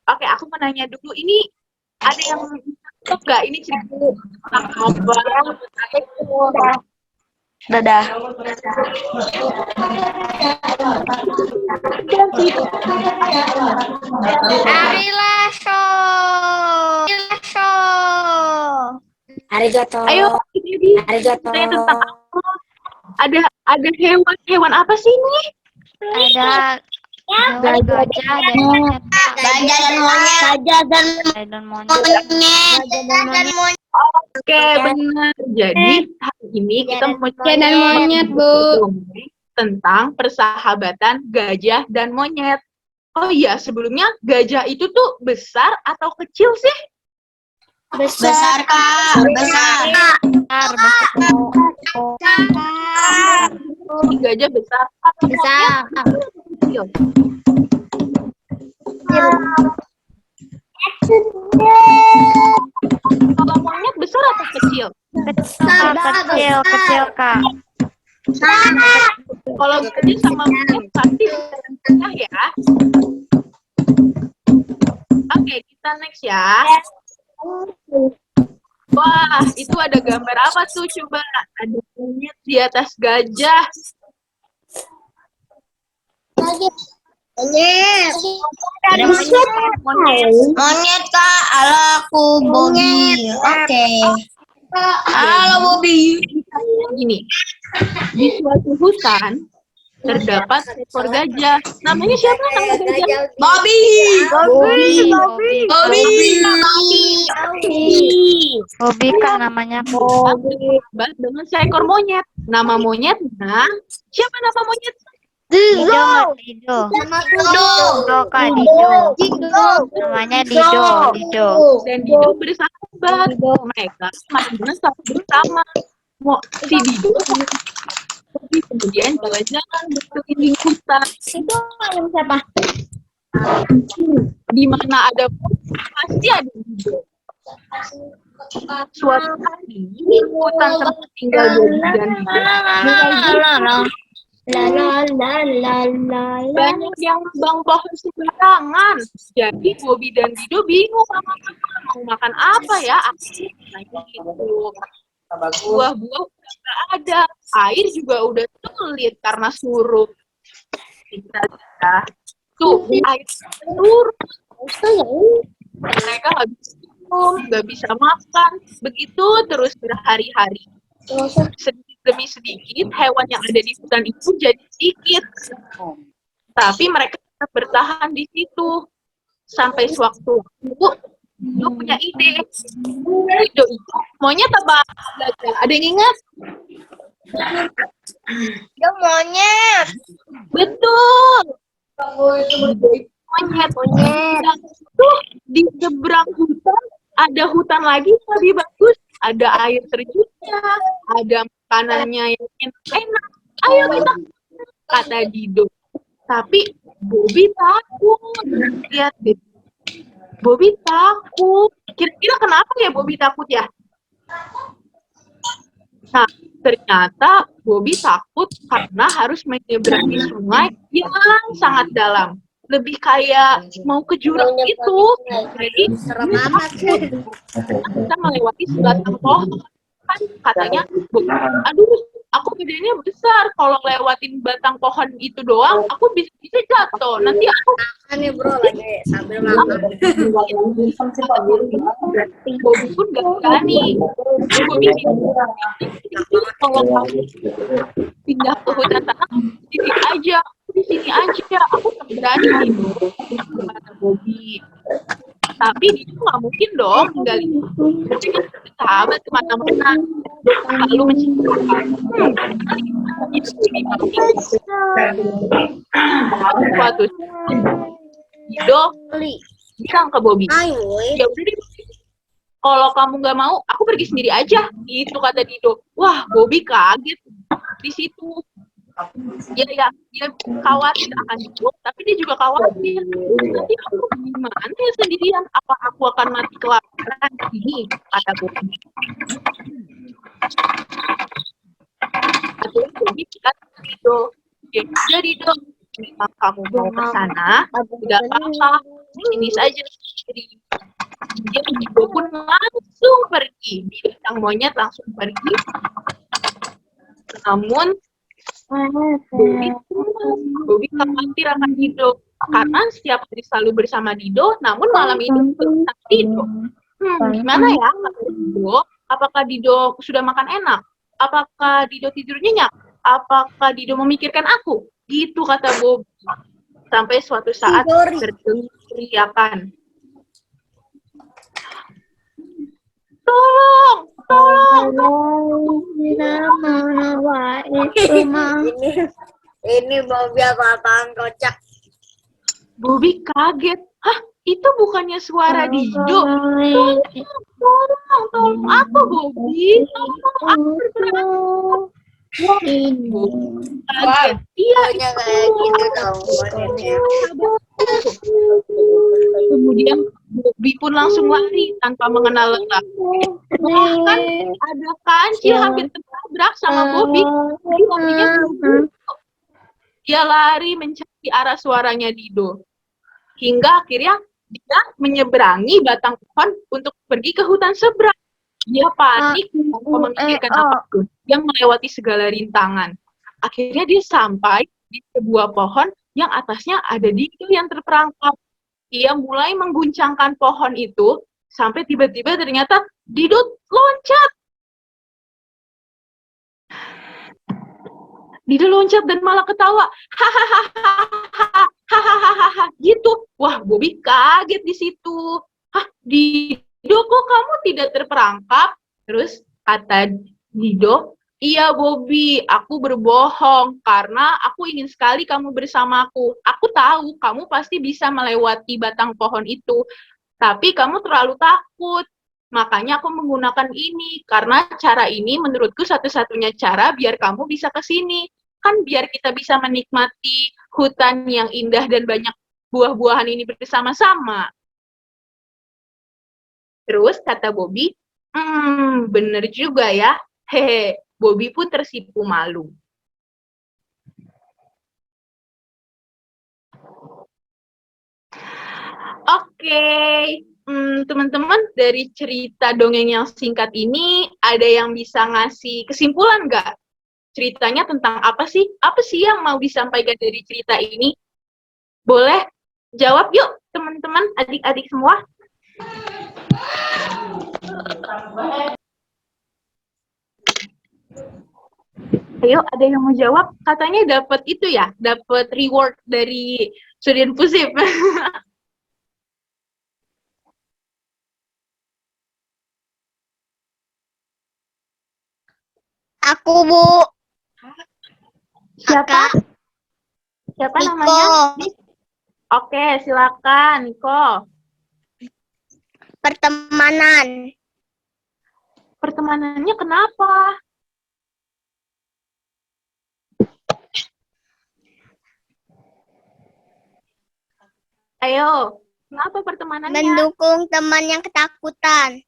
J: Oke, aku mau nanya dulu, ini ada yang tahu nggak ini cerita apa?
E: Dadah.
C: Arilaso. Arigato.
J: Ayo, jadi
C: Arigato.
J: tanya tentang apa? Ada hewan apa sih ini?
E: Ada gajah dan monyet.
C: Gajah dan monyet.
J: Oke, benar. Jadi hari ini kita mau
F: dan monyet, Bu.
J: tentang persahabatan gajah dan monyet. Oh iya, sebelumnya gajah itu tuh besar atau kecil sih?
C: Besar kak. Besar.
J: Gajah besar.
C: Besar.
J: Kecil. Kalau monyet besar atau kecil?
E: Kecil, Kak.
J: Kalau gajah sama monyet pasti besar ya. Oke, kita next ya. Wah, itu ada gambar apa tuh? Coba ada monyet di atas gajah.
C: Monyet.
J: Ada monyet.
C: Monyet kak. Halo aku Bobby. Oke. Halo Bobby.
J: Gini, di suatu hutan terdapat seekor gajah. Namanya siapa nama gajah?
C: Bobby.
E: Bobby kan namanya.
J: Bersahabat dengan seekor monyet. Nama monyetnya, siapa nama monyet?
E: Dido. Kak, Dido. Namanya Dido.
J: Dan Dido bersahabat. Mereka main bersama. Si Dido kemudian jalan-jalan berkeliling hutan.
C: Itu siapa?
J: Di mana ada pasti ada Dido. Suatu hari hutan tempat tinggal Bobby dan Dido banyak yang nebang pohon sembarangan. Jadi Bobby dan Dido bingung mau makan apa ya? Buah-buah udah nggak ada, air juga udah sulit karena surut. Tuh air surut, mereka nggak bisa minum, nggak bisa makan. Begitu terus berhari-hari. Sedikit demi sedikit hewan yang ada di hutan itu jadi sedikit, tapi mereka tetap bertahan di situ sampai sewaktu Dido punya ide. Dido itu monyet apa gajah? Ada yang ingat?
E: Dia monyet.
J: Betul. Dido itu monyet. Tuh di seberang hutan ada hutan lagi yang lebih bagus. Ada air terjunnya, ada makanannya yang enak-enak. Ayo kita, kata Dido. Tapi Bobby takut. Lihat deh. Bobby takut. Kira-kira kenapa ya Bobby takut ya? Nah, ternyata Bobby takut karena harus menyeberangi sungai yang sangat dalam. Lebih kayak mau ke jurang itu. Jadi,
E: Serem amat sih.
J: kita melewati sebatang pohon. Kan katanya, aduh, aku gedenya besar. Kalau lewatin batang pohon itu doang, aku bisa jatuh. Nanti aku
E: Nih bro lagi sambil makan.
J: Bobby pun gak berani. Bobby kalau kamu pindah ke hutan sana, di sini aja, di sini aja. Aku gak berani gitu, kata Bobby. Tapi dia nggak mungkin dong tinggalin Bobby kan sahabat kemana-mana, selalu mencintai. Suatu Dido bilang ke Bobby, ya udah deh, kalau kamu nggak mau, aku pergi sendiri aja. Gitu kata Dido. Wah, Bobby kaget di situ. Dia khawatir akan Dido, tapi dia juga khawatir. Nanti aku gimana ya sendirian? Apa aku akan mati kelaparan? Ini kata Bobby. Akhirnya Bobby bilang ke Dido, ya udah Dido, memang kamu mau ke sana, tidak apa-apa, di sini saja sendiri. Dia Dido pun langsung pergi. Sang monyet langsung pergi. Namun Bobby khawatir akan Dido karena setiap hari selalu bersama Dido, namun malam ini bersama Dido. Gimana ya kata Dido? Apakah Dido sudah makan enak? Apakah Dido tidur nyenyak? Apakah Dido memikirkan aku? Gitu kata Bobby. Sampai suatu saat terdengar teriakan. Tolong,
E: Ini Bobby apaan kocak.
J: Bobby kaget. Hah, itu bukannya suara Dido? Tolong aku Bobby. Tolong aku bergerak. Kaget. Iya,
E: kayak gitu dong monyetnya.
J: Kemudian Bobby pun langsung lari tanpa mengenal lelah. Bahkan ada kancil hampir tertabrak sama Bobby. Jadi Bobby-nya dia lari mencari arah suaranya Dido. Hingga akhirnya dia menyeberangi batang pohon untuk pergi ke hutan seberang. Dia panik tanpa memikirkan apapun. Dia melewati segala rintangan. Akhirnya dia sampai di sebuah pohon yang atasnya ada Dido yang terperangkap. Ia mulai mengguncangkan pohon itu sampai tiba-tiba ternyata Dido loncat. Dido loncat dan malah ketawa. Hahaha gitu. Wah, Bobby kaget di situ. Hah, Dido kok kamu tidak terperangkap? Terus kata Dido, iya Bobby, aku berbohong karena aku ingin sekali kamu bersamaku. Aku tahu kamu pasti bisa melewati batang pohon itu, tapi kamu terlalu takut. Makanya aku menggunakan ini, karena cara ini menurutku satu-satunya cara biar kamu bisa ke sini. Kan biar kita bisa menikmati hutan yang indah dan banyak buah-buahan ini bersama-sama. Terus kata Bobby, bener juga ya. Hehe, Bobby pun tersipu malu. Oke, teman-teman, dari cerita dongeng yang singkat ini, ada yang bisa ngasih kesimpulan nggak? Ceritanya tentang apa sih? Apa sih yang mau disampaikan dari cerita ini? Boleh jawab yuk, teman-teman, adik-adik semua. Ayo, ada yang mau jawab? Katanya dapat itu ya, dapat reward dari Student Pusip.
E: Aku, Bu.
J: Siapa? Siapa
E: Niko.
J: namanya? Oke, silakan, Niko.
E: Pertemanan.
J: Pertemanannya kenapa? Ayo, kenapa pertemanannya?
E: Mendukung teman yang ketakutan.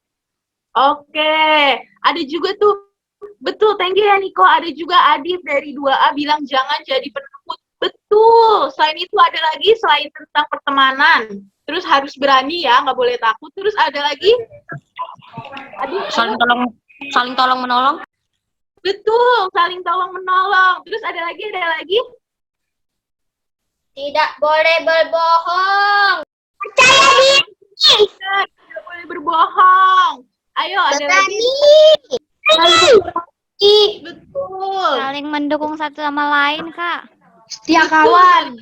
J: Oke, ada juga tuh, betul, thank you ya Niko, ada juga Adif dari 2A bilang jangan jadi penakut. Betul, selain itu ada lagi, selain tentang pertemanan, terus harus berani ya, nggak boleh takut, terus ada lagi, Adif,
C: Saling tolong menolong.
J: betul, saling tolong menolong, terus ada lagi,
E: Tidak boleh berbohong.
J: tidak boleh berbohong. Ayo, ada lagi, betul.
K: Saling mendukung satu sama lain, Kak.
J: Setia kawan.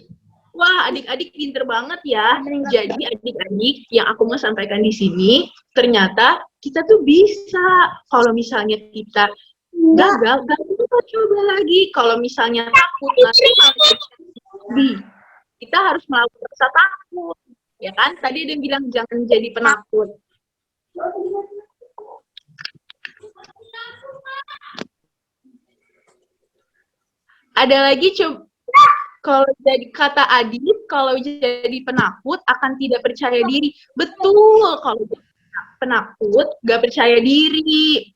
J: Wah, adik-adik pinter banget ya. Jadi adik-adik yang aku mau sampaikan di sini, ternyata kita tuh bisa. Kalau misalnya kita gagal, kita coba lagi. Kalau misalnya takut, kita harus melakukan rasa takut. Ya kan? Tadi ada yang bilang jangan jadi penakut. Ada lagi coba. Kalau jadi kata Adit, kalau jadi penakut akan tidak percaya diri. Betul, kalau jadi penakut gak percaya diri.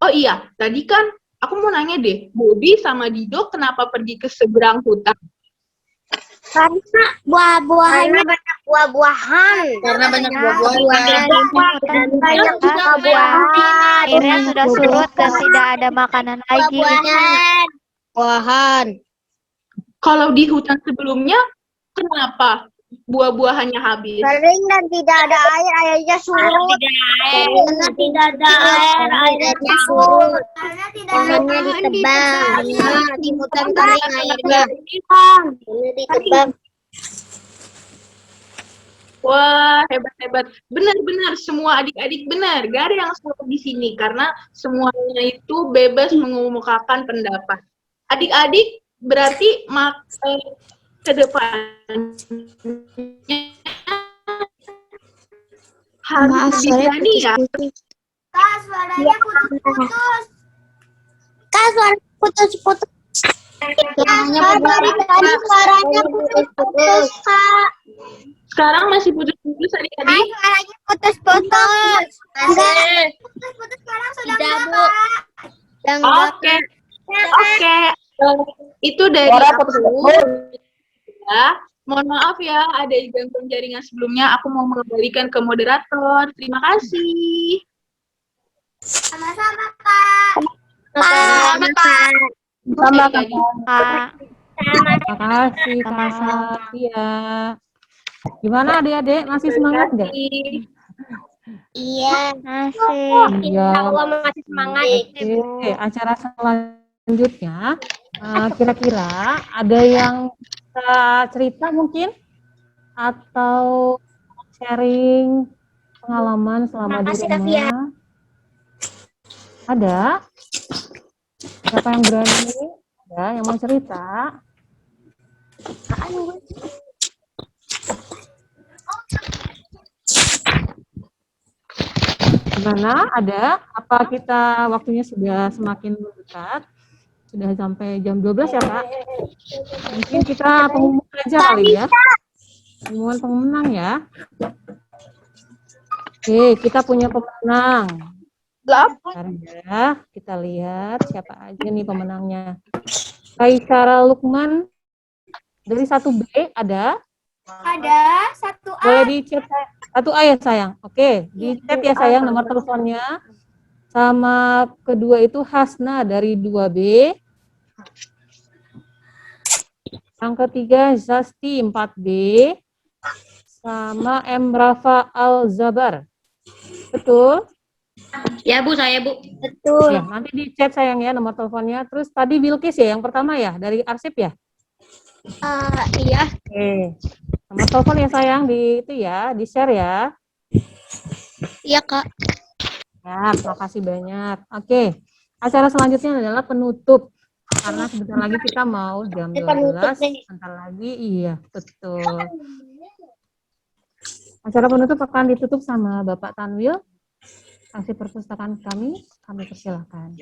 J: Oh iya, tadi kan aku mau nanya deh, Bobby sama Dido kenapa pergi ke seberang hutan?
E: Karena buah-buahannya banyak buah-buahan.
B: Karena banyak buah-buahan.
E: Banyak buah-buahan.
K: Airnya sudah surut dan tidak ada makanan lagi.
B: Buahan.
J: Kalau di hutan sebelumnya, kenapa buah-buahannya habis?
E: Kering dan tidak ada air, airnya surut. Karena tidak ada air, airnya surut. Karena tidak ada
B: ditebang. Karena di hutan kering airnya. Karena ditebang.
J: Wah, hebat-hebat. Benar-benar, semua adik-adik benar. Gak ada yang salah di sini, karena semuanya itu bebas mengemukakan pendapat. Adik-adik berarti ke depan harus lebih berani ya.
E: Kak, suaranya putus-putus. Kak, suara putus-putus. Dari tadi suaranya putus-putus, Kak.
J: Sekarang masih putus-putus adik-adik.
E: Suaranya putus-putus. Putus-putus sekarang sudah enggak, Kak.
J: Oke. Itu dari aku. Ya, mohon maaf ya, ada gangguan jaringan sebelumnya. Aku mau mengembalikan ke moderator. Terima kasih.
E: Sama-sama, Kak.
J: Sama, Kak.
A: Tambah
J: Kak.
A: Terima kasih Kak. Iya. Gimana adik-adik? Masih semangat nggak?
E: Iya.
K: Masih.
A: Iya.
E: Masih semangat.
A: Oke, acara selanjutnya kira-kira ada yang bisa cerita mungkin atau sharing pengalaman selama di rumah? Ada? Siapa yang berani? Ada yang mau cerita? Gimana? Ada? Apa kita waktunya sudah semakin mendekat? Sudah sampai jam 12 ya, Kak? Mungkin kita pengumuman aja kali ya. Pengumuman pemenang ya. Oke, kita punya pemenang. Bentar ya, kita lihat siapa aja nih pemenangnya. Kaisara Lukman dari 1B ada?
E: Ada 1A.
A: Boleh di chat 1A ya sayang. Oke, di chat ya sayang nomor teleponnya. Sama kedua itu Hasna dari 2B. Yang ketiga Zasti 4B. Sama M. Rafa Al-Zabar. Betul?
B: Ya Bu, saya Bu.
E: Betul.
A: Ya, nanti di chat sayang ya nomor teleponnya. Terus tadi Bilkis ya yang pertama ya dari Arsip ya?
E: Iya.
A: Oke. Nomor telepon ya sayang di itu ya, di share ya.
E: Iya, Kak.
A: Ya, terima kasih banyak. Oke. Acara selanjutnya adalah penutup. Karena sebentar lagi kita mau jam
B: Ini penutup
A: 12,
B: nih.
A: sebentar lagi, iya, betul. Acara penutup akan ditutup sama Bapak Tanwil, Kasih Perpustakaan kami persilahkan.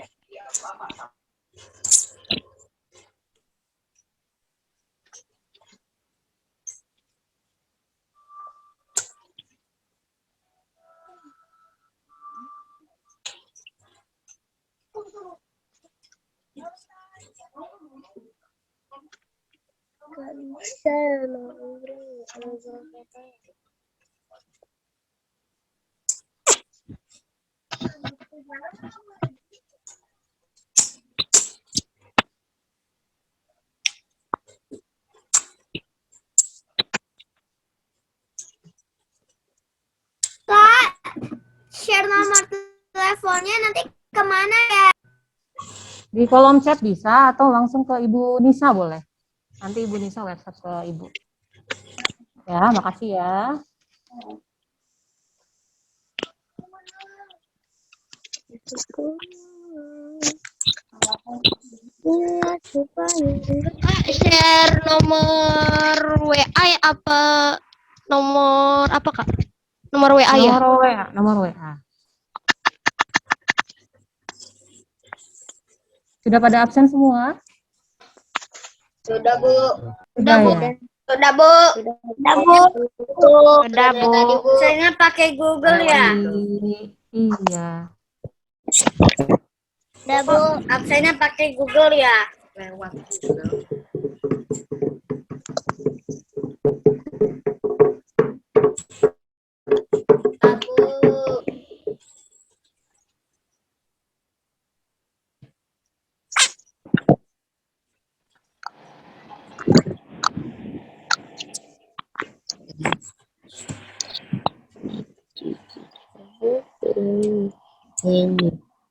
B: Kak, share nomor teleponnya nanti kemana ya?
A: Di kolom chat bisa atau langsung ke Ibu Nisa boleh. Nanti Ibu Nisa WhatsApp ke Ibu. Ya, makasih ya.
E: Share nomor WA ya, apa nomor apa Kak? Nomor WA ya?
A: Nomor WA. Sudah pada absen semua?
B: Sudah, Bu.
A: Sudah ya?
B: Sudah, Bu. Sudah, Bu.
K: Sudah, Bu.
B: Saya pakai Google ya.
A: Iya.
B: Sudah, Bu. Absennya pakai Google ya. Lewat Google.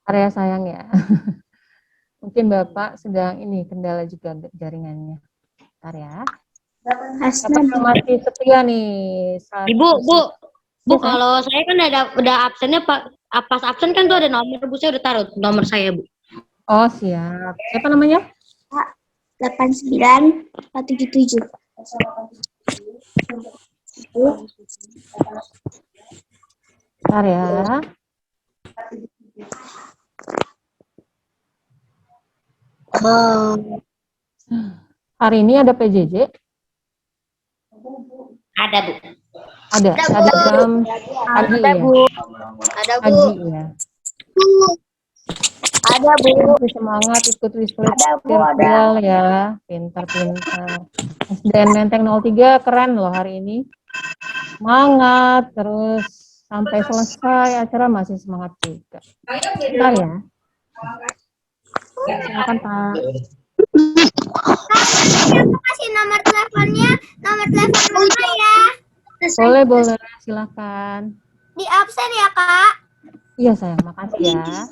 A: Area sayang ya. Mungkin Bapak sedang ini kendala juga jaringannya. Bentar ya. Bapak masih setia nih.
E: Ibu, kalau saya kan udah absennya pas absen kan tuh ada nomor, Bu, saya udah taruh nomor saya, Bu.
A: Oh, siap. Siapa namanya?
B: 89477.
A: Bentar ya. Hari ini ada PJJ?
E: Ada, Bu.
A: Ada jam pagi ya?
B: Ada, Bu.
A: Pagi ya?
B: Ada, Bu.
A: Semangat ikut virtual ya. Pintar-pintar. SDN Menteng 03 keren loh hari ini. Semangat terus sampai selesai acara masih semangat juga. Bentar ya. Silakan Pak.
B: Aku kasih nomor teleponnya, nomor telepon Mama ya.
A: Boleh, silakan.
B: Di absen ya, Kak.
A: Iya sayang, makasih ya.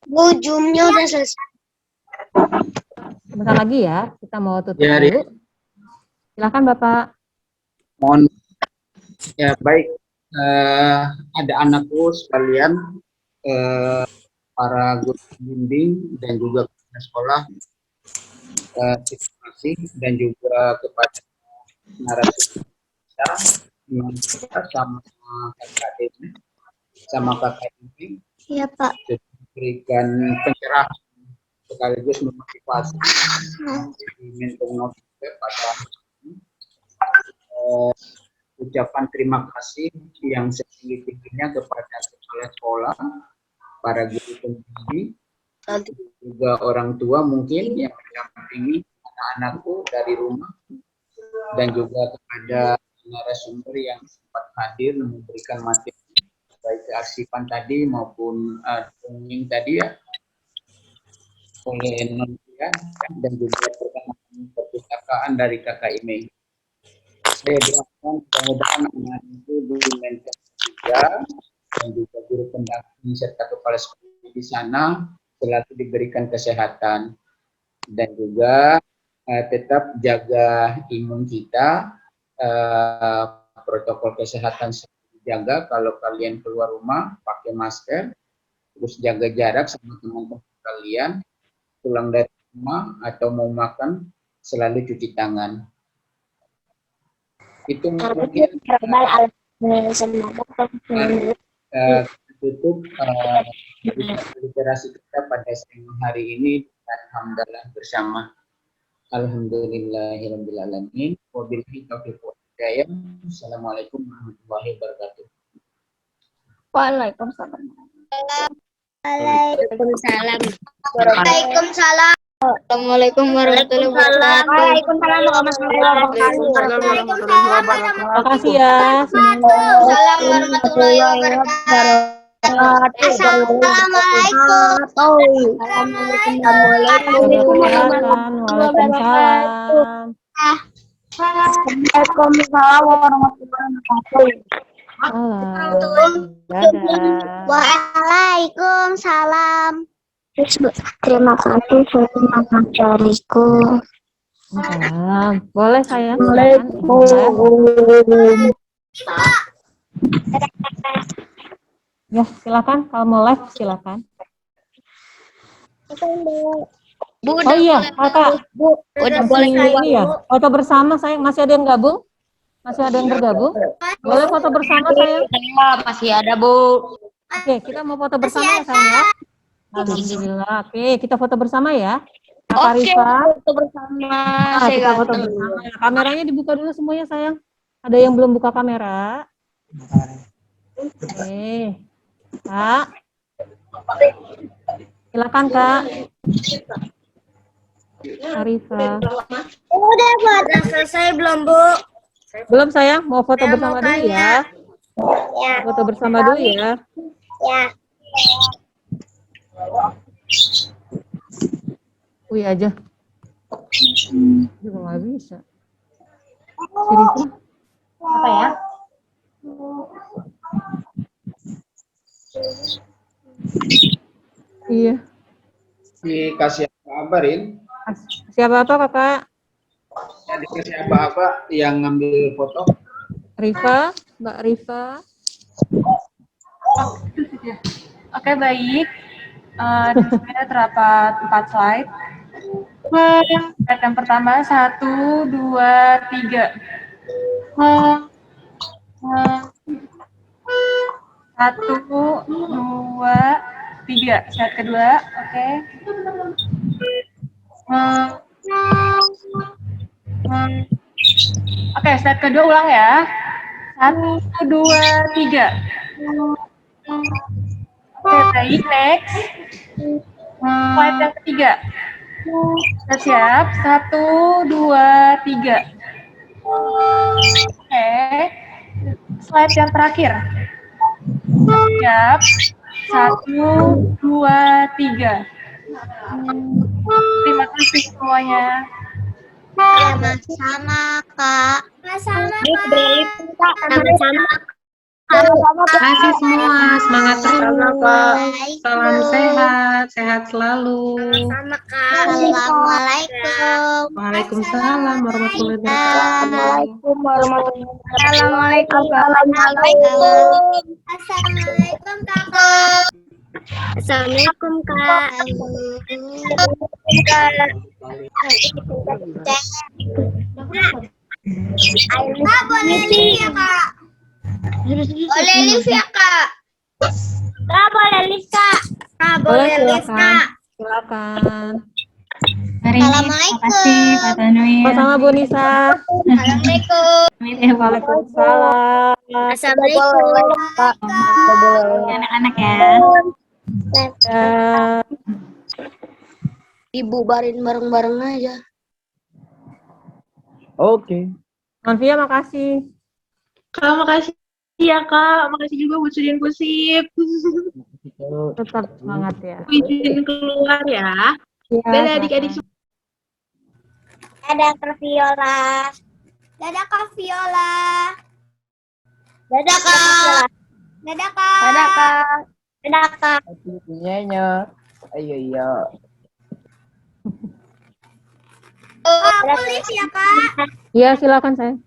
B: Bu, Zoom-nya udah selesai.
A: Sebentar lagi ya, kita mau tutup
G: Ya,
A: dulu. Silakan Bapak.
G: Mohon ya baik. Ada anakku sekalian, para guru pembimbing dan juga kepala sekolah, terima kasih dan juga kepada narasumber kita sama kakak ini
B: Iya, Pak.
G: memberikan pencerahan sekaligus memotivasi di Menteng pada ucapan terima kasih yang setinggi-tingginya kepada kepala sekolah, para guru pembimbing, juga orang tua mungkin yang mendampingi anak-anakku dari rumah, dan juga kepada narasumber yang sempat hadir memberikan materi baik kearsipan tadi maupun dongeng tadi ya oleh Indonesia, dan juga perpustakaan dari Kakak Ime. Saya doakan mudah-mudahan anak itu di Menteng 3 dan juga guru pendamping serta kepala sekolah di sana selalu diberikan kesehatan dan juga tetap jaga imun kita, protokol kesehatan dijaga. Kalau kalian keluar rumah pakai masker, terus jaga jarak sama teman-teman kalian pulang dari rumah atau mau makan selalu cuci tangan. Itu mungkin tutup literasi kita pada siang hari ini dengan hamdalah bersama. Alhamdulillahirrabbilalamin. Wabillahi taufiq wal hidayah. Assalamualaikum warahmatullahi wabarakatuh.
E: Waalaikumsalam.
B: Waalaikumsalam. Waalaikumsalam. Assalamualaikum warahmatullahi wabarakatuh.
E: Waalaikumsalam warahmatullahi wabarakatuh.
A: Terima kasih ya semuanya.
B: Waalaikumsalam warahmatullahi wabarakatuh. Assalamualaikum.
A: Waalaikumsalam.
E: Waalaikumsalam warahmatullahi wabarakatuh.
A: Dadah.
B: Waalaikumsalam.
E: Terima kasih sudah mengajariku.
A: Boleh sayang. Ya, silakan kalau mau live silakan. Oh iya, Kakak.
B: Udah boleh
A: Ini ya, foto bersama sayang. Masih ada yang gabung? Masih ada yang bergabung? Boleh foto bersama sayang?
I: Masih ada, Bu.
A: Oke, kita mau foto bersama ya sayang ya. Alhamdulillah. Oke, kita foto bersama ya. Kak Rifa.
B: Foto bersama.
A: Kita foto bersama. Kameranya dibuka dulu semuanya sayang. Ada yang belum buka kamera? Oke. Kak. Silakan Kak. Kak Rifa.
B: Udah, udah selesai belum, Bu?
A: Belum sayang, mau foto bersama dulu ya.
B: Ya.
A: Foto bersama dulu ya.
B: Ya.
A: Wih aja. Juga nggak bisa. Sirika.
I: Apa ya?
A: Iya.
G: Dikasih kabarin.
A: Siapa apa Kakak?
G: Ya, dikasih apa-apa yang ngambil foto.
A: Rifa, Mbak Rifa.
J: Oke, baik. Di sini terdapat 4 slide. Slide yang pertama 1, 2, 3. 1, 2, 3. Slide kedua, oke. Oke, slide kedua ulang ya. 1, 2, 3. Oke, baik, next. Slide yang ketiga. Sudah siap? 1, 2, 3. Oke. Slide yang terakhir. Siap. 1, 2, 3. Terima kasih semuanya.
B: Sama-sama, Kak. Sama-sama, Kak. Sama-sama.
I: Terima kasih semua, semangat terus. Salam sehat, sehat selalu.
B: Sama, Kak. Assalamualaikum.
I: Waalaikumsalam warahmatullahi wabarakatuh.
B: Assalamualaikum. Assalamualaikum. Assalamualaikum, Kak. Assalamualaikum, Kak. Kak, boleh live ya, Kak? Boleh live ya, Kak? Kak, boleh live, Kak? Kak, boleh live, Kak?
A: Silakan.
B: Assalamualaikum.
A: Sama Bu Nisa.
B: Assalamualaikum.
A: Waalaikumsalam.
B: Assalamualaikum.
J: Anak-anak ya.
B: Dibubarin bareng-bareng aja.
D: Oke.
A: Manfia, makasih.
J: Kak, makasih ya, Kak. Makasih juga buat Sudin Pusip.
A: Tetap semangat ya.
J: Izin keluar ya.
A: Ya,
J: Dadah adik-adik semua.
B: Dadah, Kak Viola. Dadah, Kak Viola. Dadah, Kak. Dadah, Kak. Dadah, Kak. Dadah, Kak.
D: Punyanya. Ayo, iya.
B: Aku live ya, Kak.
A: Iya, silakan saya.